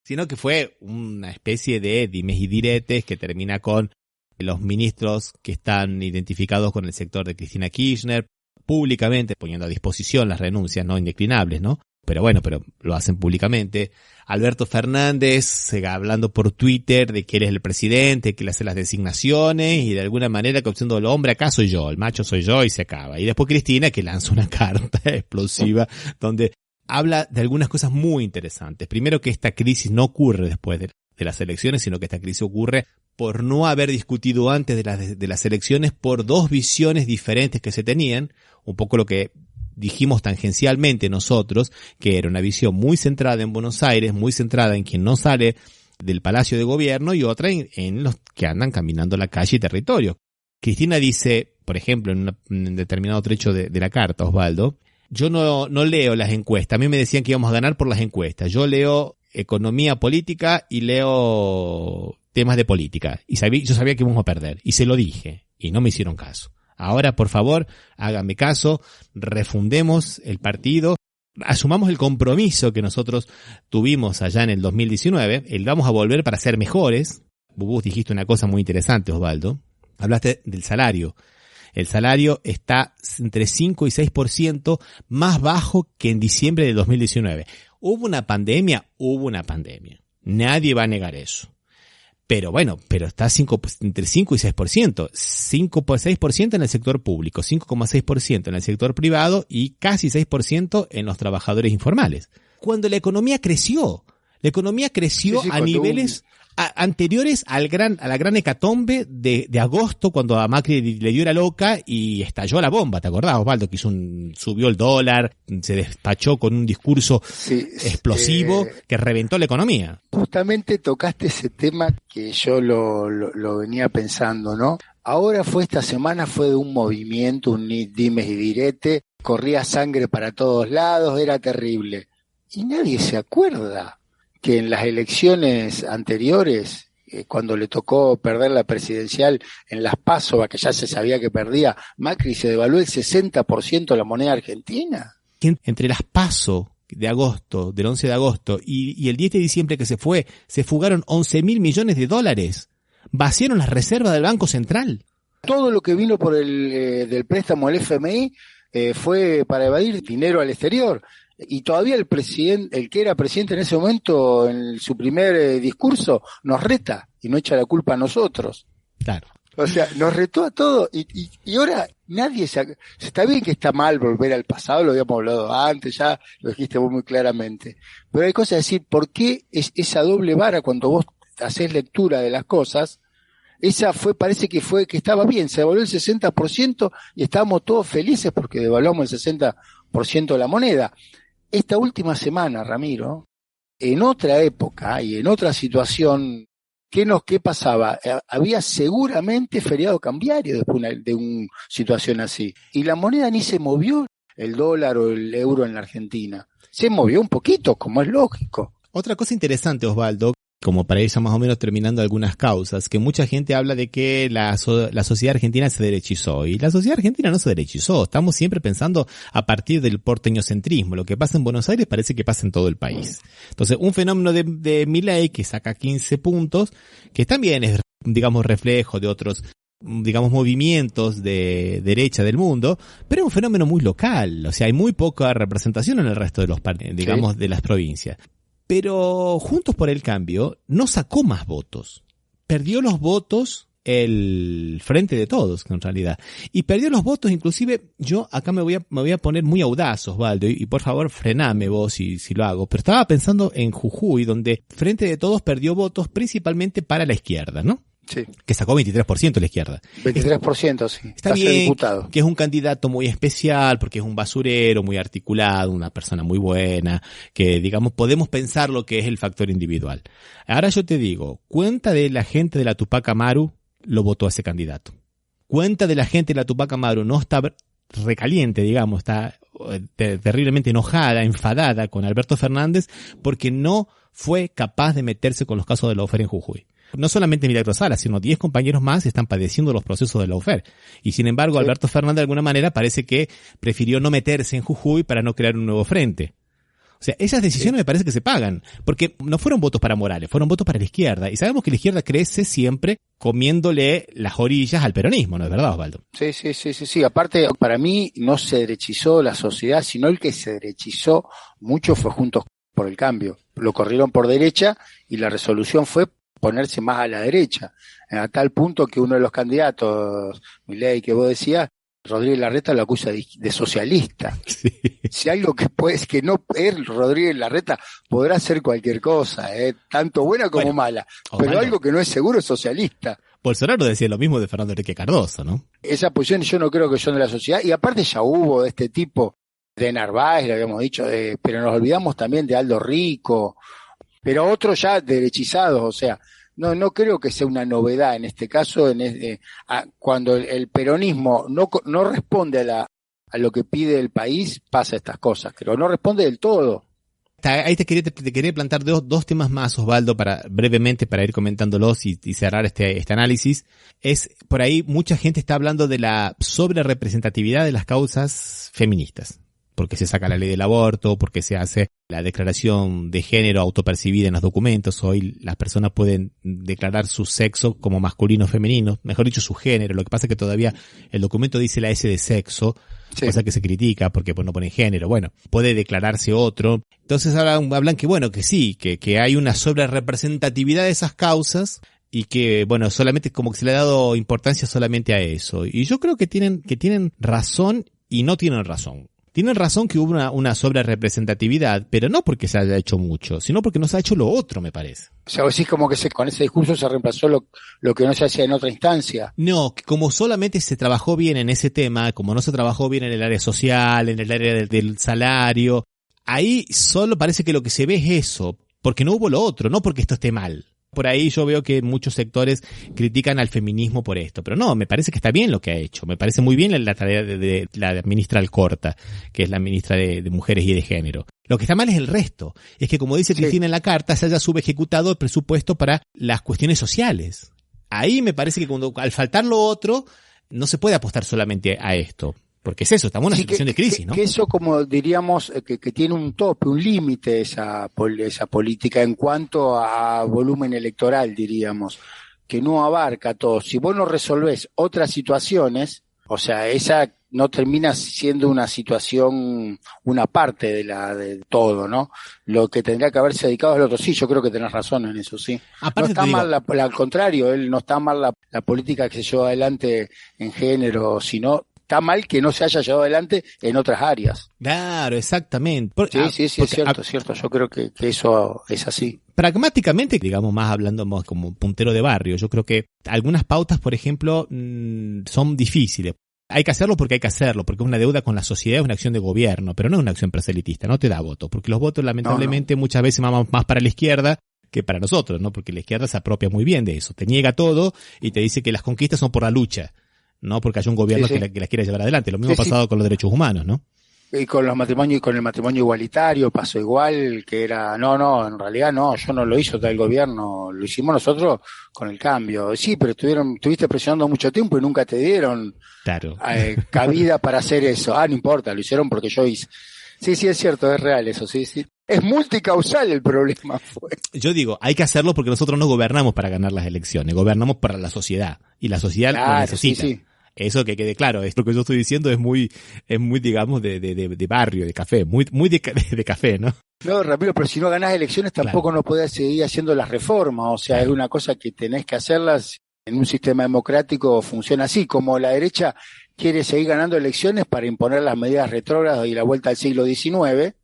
sino que fue una especie de dimes y diretes que termina con los ministros que están identificados con el sector de Cristina Kirchner, públicamente poniendo a disposición las renuncias, no indeclinables, ¿no? Pero lo hacen públicamente. Alberto Fernández hablando por Twitter de que él es el presidente, que él hace las designaciones y de alguna manera que opción del hombre, acá soy yo, el macho soy yo y se acaba. Y después Cristina que lanza una carta explosiva donde habla de algunas cosas muy interesantes. Primero, que esta crisis no ocurre después de las elecciones, sino que esta crisis ocurre por no haber discutido antes de las elecciones por dos visiones diferentes que se tenían, un poco lo que dijimos tangencialmente nosotros, que era una visión muy centrada en Buenos Aires, muy centrada en quien no sale del Palacio de Gobierno, y otra en los que andan caminando la calle y territorio. Cristina dice, por ejemplo, en un determinado trecho de la carta, Osvaldo, yo no leo las encuestas, a mí me decían que íbamos a ganar por las encuestas, yo leo economía política y leo temas de política, y yo sabía que íbamos a perder, y se lo dije, y no me hicieron caso. Ahora, por favor, háganme caso, refundemos el partido, asumamos el compromiso que nosotros tuvimos allá en el 2019, vamos a volver para ser mejores. Vos dijiste una cosa muy interesante, Osvaldo, hablaste del salario. El salario está entre 5 y 6% más bajo que en diciembre del 2019. ¿Hubo una pandemia? Hubo una pandemia. Nadie va a negar eso. Pero está entre 5 y 6%. 6% en el sector público, 5,6% en el sector privado y casi 6% en los trabajadores informales. Cuando la economía creció sí, a niveles anteriores a la gran hecatombe de agosto, cuando a Macri le dio la loca y estalló la bomba, ¿te acordás, Osvaldo? Que subió el dólar, se despachó con un discurso explosivo que reventó la economía. Justamente tocaste ese tema que yo lo venía pensando, ¿no? Ahora esta semana fue de un movimiento, un dimes y direte, corría sangre para todos lados, era terrible. Y nadie se acuerda que en las elecciones anteriores, cuando le tocó perder la presidencial en las PASO, que ya se sabía que perdía, Macri se devaluó el 60% la moneda argentina. Entre las PASO de agosto, del 11 de agosto, y el 10 de diciembre que se fugaron 11.000 millones de dólares. Vaciaron las reservas del Banco Central. Todo lo que vino por del préstamo al FMI fue para evadir dinero al exterior. Y todavía el que era presidente en ese momento, en su primer discurso, nos reta y no echa la culpa a nosotros. Claro. O sea, nos retó a todos y ahora nadie está bien que está mal volver al pasado, lo habíamos hablado antes, ya lo dijiste vos muy claramente. Pero hay cosas a decir, ¿por qué esa doble vara cuando vos haces lectura de las cosas? Parece que estaba bien, se devaluó el 60% y estábamos todos felices porque devaluamos el 60% de la moneda. Esta última semana, Ramiro, en otra época y en otra situación, ¿qué pasaba? Había seguramente feriado cambiario después de una situación así. Y la moneda ni se movió, el dólar o el euro en la Argentina. Se movió un poquito, como es lógico. Otra cosa interesante, Osvaldo, como para ir ya más o menos terminando algunas causas, que mucha gente habla de que la sociedad argentina se derechizó, y la sociedad argentina no se derechizó, estamos siempre pensando a partir del porteñocentrismo, lo que pasa en Buenos Aires parece que pasa en todo el país. Entonces, un fenómeno de Milei que saca 15 puntos, que también es, digamos, reflejo de otros, digamos, movimientos de derecha del mundo, pero es un fenómeno muy local, o sea, hay muy poca representación en el resto de los, digamos, de las provincias. Pero Juntos por el Cambio no sacó más votos. Perdió los votos el Frente de Todos, en realidad. Y perdió los votos, inclusive, yo acá me voy a poner muy audaz, Osvaldo, y por favor frename vos si lo hago. Pero estaba pensando en Jujuy, donde Frente de Todos perdió votos principalmente para la izquierda, ¿no? Sí. Que sacó 23% la izquierda. 23%, sí. Está bien, diputado. Que es un candidato muy especial, porque es un basurero, muy articulado, una persona muy buena, que, digamos, podemos pensar lo que es el factor individual. Ahora yo te digo, ¿cuánta de la gente de la Tupac Amaru lo votó a ese candidato? ¿Cuánta de la gente de la Tupac Amaru no está recaliente, digamos, está terriblemente enojada, enfadada con Alberto Fernández porque no fue capaz de meterse con los casos de lawfare en Jujuy? No solamente Milagro Sala, sino 10 compañeros más están padeciendo los procesos de lawfare. Y sin embargo, sí, Alberto Fernández de alguna manera parece que prefirió no meterse en Jujuy para no crear un nuevo frente. O sea, esas decisiones me parece que se pagan, porque no fueron votos para Morales, fueron votos para la izquierda. Y sabemos que la izquierda crece siempre comiéndole las orillas al peronismo, ¿no es verdad, Osvaldo? Sí. Aparte, para mí no se derechizó la sociedad, sino el que se derechizó mucho fue Juntos por el Cambio. Lo corrieron por derecha y la resolución fue ponerse más a la derecha, a tal punto que uno de los candidatos, Milei, que vos decías, Rodríguez Larreta lo acusa de socialista. Sí. Si algo que no es Rodríguez Larreta podrá hacer cualquier cosa, tanto buena como mala, pero malo. Algo que no es seguro es socialista. Bolsonaro decía lo mismo de Fernando Enrique Cardoso, ¿no? Esa posición yo no creo que son de la sociedad, y aparte ya hubo de este tipo, de Narváez, lo habíamos dicho, pero nos olvidamos también de Aldo Rico, pero otros ya derechizados, o sea, no creo que sea una novedad en este caso, cuando el peronismo no responde a lo que pide el país, pasa estas cosas, pero no responde del todo. Ahí te quería plantar dos temas más, Osvaldo, brevemente para ir comentándolos y cerrar este análisis. Por ahí mucha gente está hablando de la sobrerepresentatividad de las causas feministas, porque se saca la ley del aborto, porque se hace la declaración de género autopercibida en los documentos. Hoy las personas pueden declarar su sexo como masculino o femenino, mejor dicho su género. Lo que pasa es que todavía el documento dice la S de sexo, sí, cosa que se critica porque pues no pone género. Bueno, puede declararse otro. Entonces hablan que bueno, que sí, que hay una sobrerepresentatividad de esas causas y que bueno, solamente como que se le ha dado importancia solamente a eso. Y yo creo que tienen razón y no tienen razón. Tienen razón que hubo una sobrerepresentatividad, pero no porque se haya hecho mucho, sino porque no se ha hecho lo otro, me parece. O sea, decís como que con ese discurso se reemplazó lo que no se hacía en otra instancia. No, como solamente se trabajó bien en ese tema, como no se trabajó bien en el área social, en el área del salario, ahí solo parece que lo que se ve es eso, porque no hubo lo otro, no porque esto esté mal. Por ahí yo veo que muchos sectores critican al feminismo por esto, pero no, me parece que está bien lo que ha hecho, me parece muy bien la tarea de la ministra Alcorta, que es la ministra de Mujeres y de Género. Lo que está mal es el resto, es que como dice Cristina en la carta, se haya subejecutado el presupuesto para las cuestiones sociales. Ahí me parece que al faltar lo otro, no se puede apostar solamente a esto. Porque es eso, estamos en una situación de crisis, ¿no? Que eso, como diríamos, que tiene un tope, un límite esa política en cuanto a volumen electoral, diríamos, que no abarca todo. Si vos no resolvés otras situaciones, o sea, esa no termina siendo una situación, una parte de todo, ¿no? Lo que tendría que haberse dedicado al otro. Sí, yo creo que tenés razón en eso, sí. Aparte no está mal, al contrario, no está mal la política que se llevó adelante en género, sino está mal que no se haya llevado adelante en otras áreas. Claro, exactamente. Sí, es cierto. Yo creo que eso es así. Pragmáticamente, digamos, más hablando más como puntero de barrio, yo creo que algunas pautas, por ejemplo, son difíciles. Hay que hacerlo porque hay que hacerlo, porque es una deuda con la sociedad, es una acción de gobierno, pero no es una acción proselitista, no te da votos, porque los votos lamentablemente muchas veces van más para la izquierda que para nosotros, ¿no? Porque la izquierda se apropia muy bien de eso, te niega todo y te dice que las conquistas son por la lucha, no porque haya un gobierno que las quiera llevar adelante. Lo mismo ha pasado con los derechos humanos, ¿no? Y con los matrimonios y con el matrimonio igualitario pasó igual, que era, en realidad no, yo no lo hizo tal gobierno, lo hicimos nosotros con el cambio. Sí, pero estuviste presionando mucho tiempo y nunca te dieron cabida para hacer eso. No importa, lo hicieron porque yo hice. Sí, es cierto, es real eso, sí. Es multicausal el problema. Yo digo, hay que hacerlo porque nosotros no gobernamos para ganar las elecciones, gobernamos para la sociedad, y la sociedad lo necesita. Sí. Eso que quede claro, es lo que yo estoy diciendo es muy digamos de barrio, de café, muy de café, ¿no? No, Ramiro, pero si no ganás elecciones tampoco no podés seguir haciendo las reformas, o sea, es una cosa que tenés que hacerlas en un sistema democrático, funciona así, como la derecha quiere seguir ganando elecciones para imponer las medidas retrógradas y la vuelta al siglo XIX,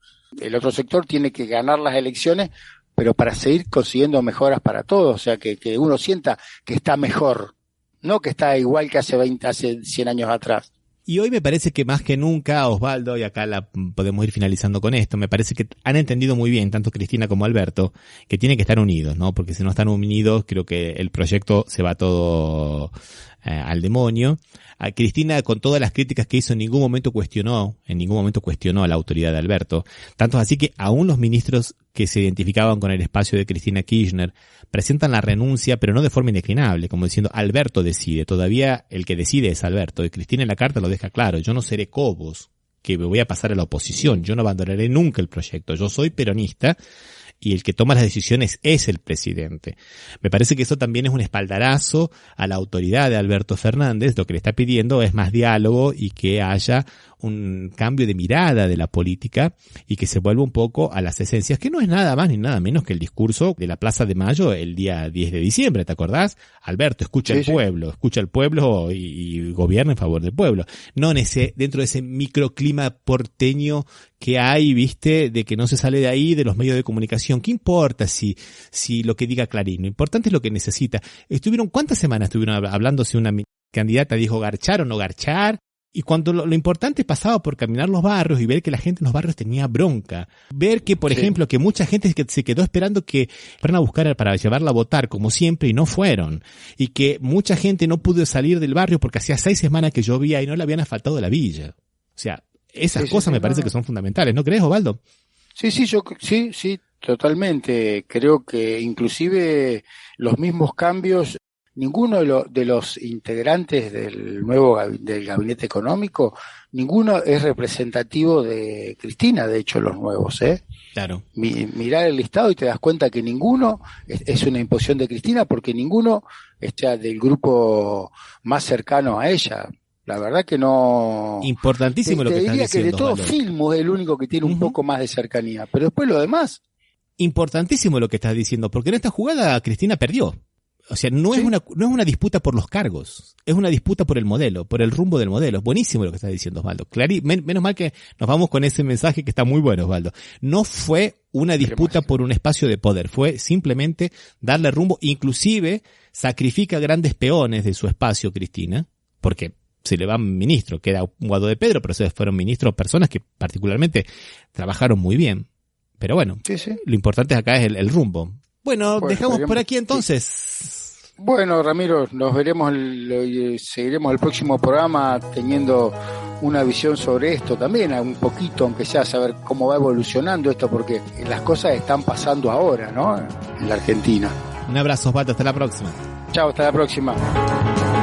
el otro sector tiene que ganar las elecciones, pero para seguir consiguiendo mejoras para todos, o sea, que uno sienta que está mejor. No que está igual que hace 100 años atrás. Y hoy me parece que más que nunca, Osvaldo, y acá podemos ir finalizando con esto, me parece que han entendido muy bien, tanto Cristina como Alberto, que tienen que estar unidos, ¿no? Porque si no están unidos, creo que el proyecto se va todo al demonio. A Cristina, con todas las críticas que hizo, en ningún momento cuestionó a la autoridad de Alberto. Tanto así que aún los ministros que se identificaban con el espacio de Cristina Kirchner presentan la renuncia, pero no de forma indeclinable, como diciendo, Alberto decide. Todavía el que decide es Alberto. Y Cristina en la carta lo deja claro. Yo no seré Cobos, que me voy a pasar a la oposición. Yo no abandonaré nunca el proyecto. Yo soy peronista. Y el que toma las decisiones es el presidente. Me parece que eso también es un espaldarazo a la autoridad de Alberto Fernández. Lo que le está pidiendo es más diálogo y que haya un cambio de mirada de la política y que se vuelva un poco a las esencias, que no es nada más ni nada menos que el discurso de la Plaza de Mayo el día 10 de diciembre, ¿te acordás? Alberto, escucha el pueblo y gobierna en favor del pueblo. No dentro de ese microclima porteño que hay, viste, de que no se sale de ahí, de los medios de comunicación. ¿Qué importa si lo que diga Clarín? Lo importante es lo que necesita. ¿Cuántas semanas estuvieron hablando si una candidata dijo garchar o no garchar? Y cuando lo importante pasaba por caminar los barrios y ver que la gente en los barrios tenía bronca. Ver que, por ejemplo, que mucha gente se quedó esperando que fueran a buscar para llevarla a votar, como siempre, y no fueron. Y que mucha gente no pudo salir del barrio porque hacía 6 semanas que llovía y no le habían asfaltado la villa. O sea, esas cosas me parece que son fundamentales, ¿no crees, Osvaldo? Sí, totalmente. Creo que inclusive los mismos cambios, ninguno de los integrantes del gabinete económico, ninguno es representativo de Cristina, de hecho los nuevos, Claro. Mirar el listado y te das cuenta que ninguno es una imposición de Cristina, porque ninguno está del grupo más cercano a ella. La verdad que no. Importantísimo lo que estás diciendo. Te diría que de todo Filmo es el único que tiene un poco más de cercanía, pero después lo demás. Importantísimo lo que estás diciendo, porque en esta jugada Cristina perdió. O sea, no es una disputa por los cargos, es una disputa por el modelo, por el rumbo del modelo. Buenísimo lo que estás diciendo, Osvaldo. Menos mal que nos vamos con ese mensaje que está muy bueno, Osvaldo. No fue una disputa por un espacio de poder, fue simplemente darle rumbo, inclusive sacrifica grandes peones de su espacio, Cristina, porque se le va ministro, queda Guado de Pedro, pero se fueron ministros personas que particularmente trabajaron muy bien. Pero bueno, lo importante acá es el rumbo. Bueno, dejamos por aquí entonces. Bueno, Ramiro, nos veremos, seguiremos el próximo programa teniendo una visión sobre esto también, un poquito, aunque sea, saber cómo va evolucionando esto, porque las cosas están pasando ahora, ¿no? En la Argentina. Un abrazo, Osvaldo, hasta la próxima. Chao, hasta la próxima.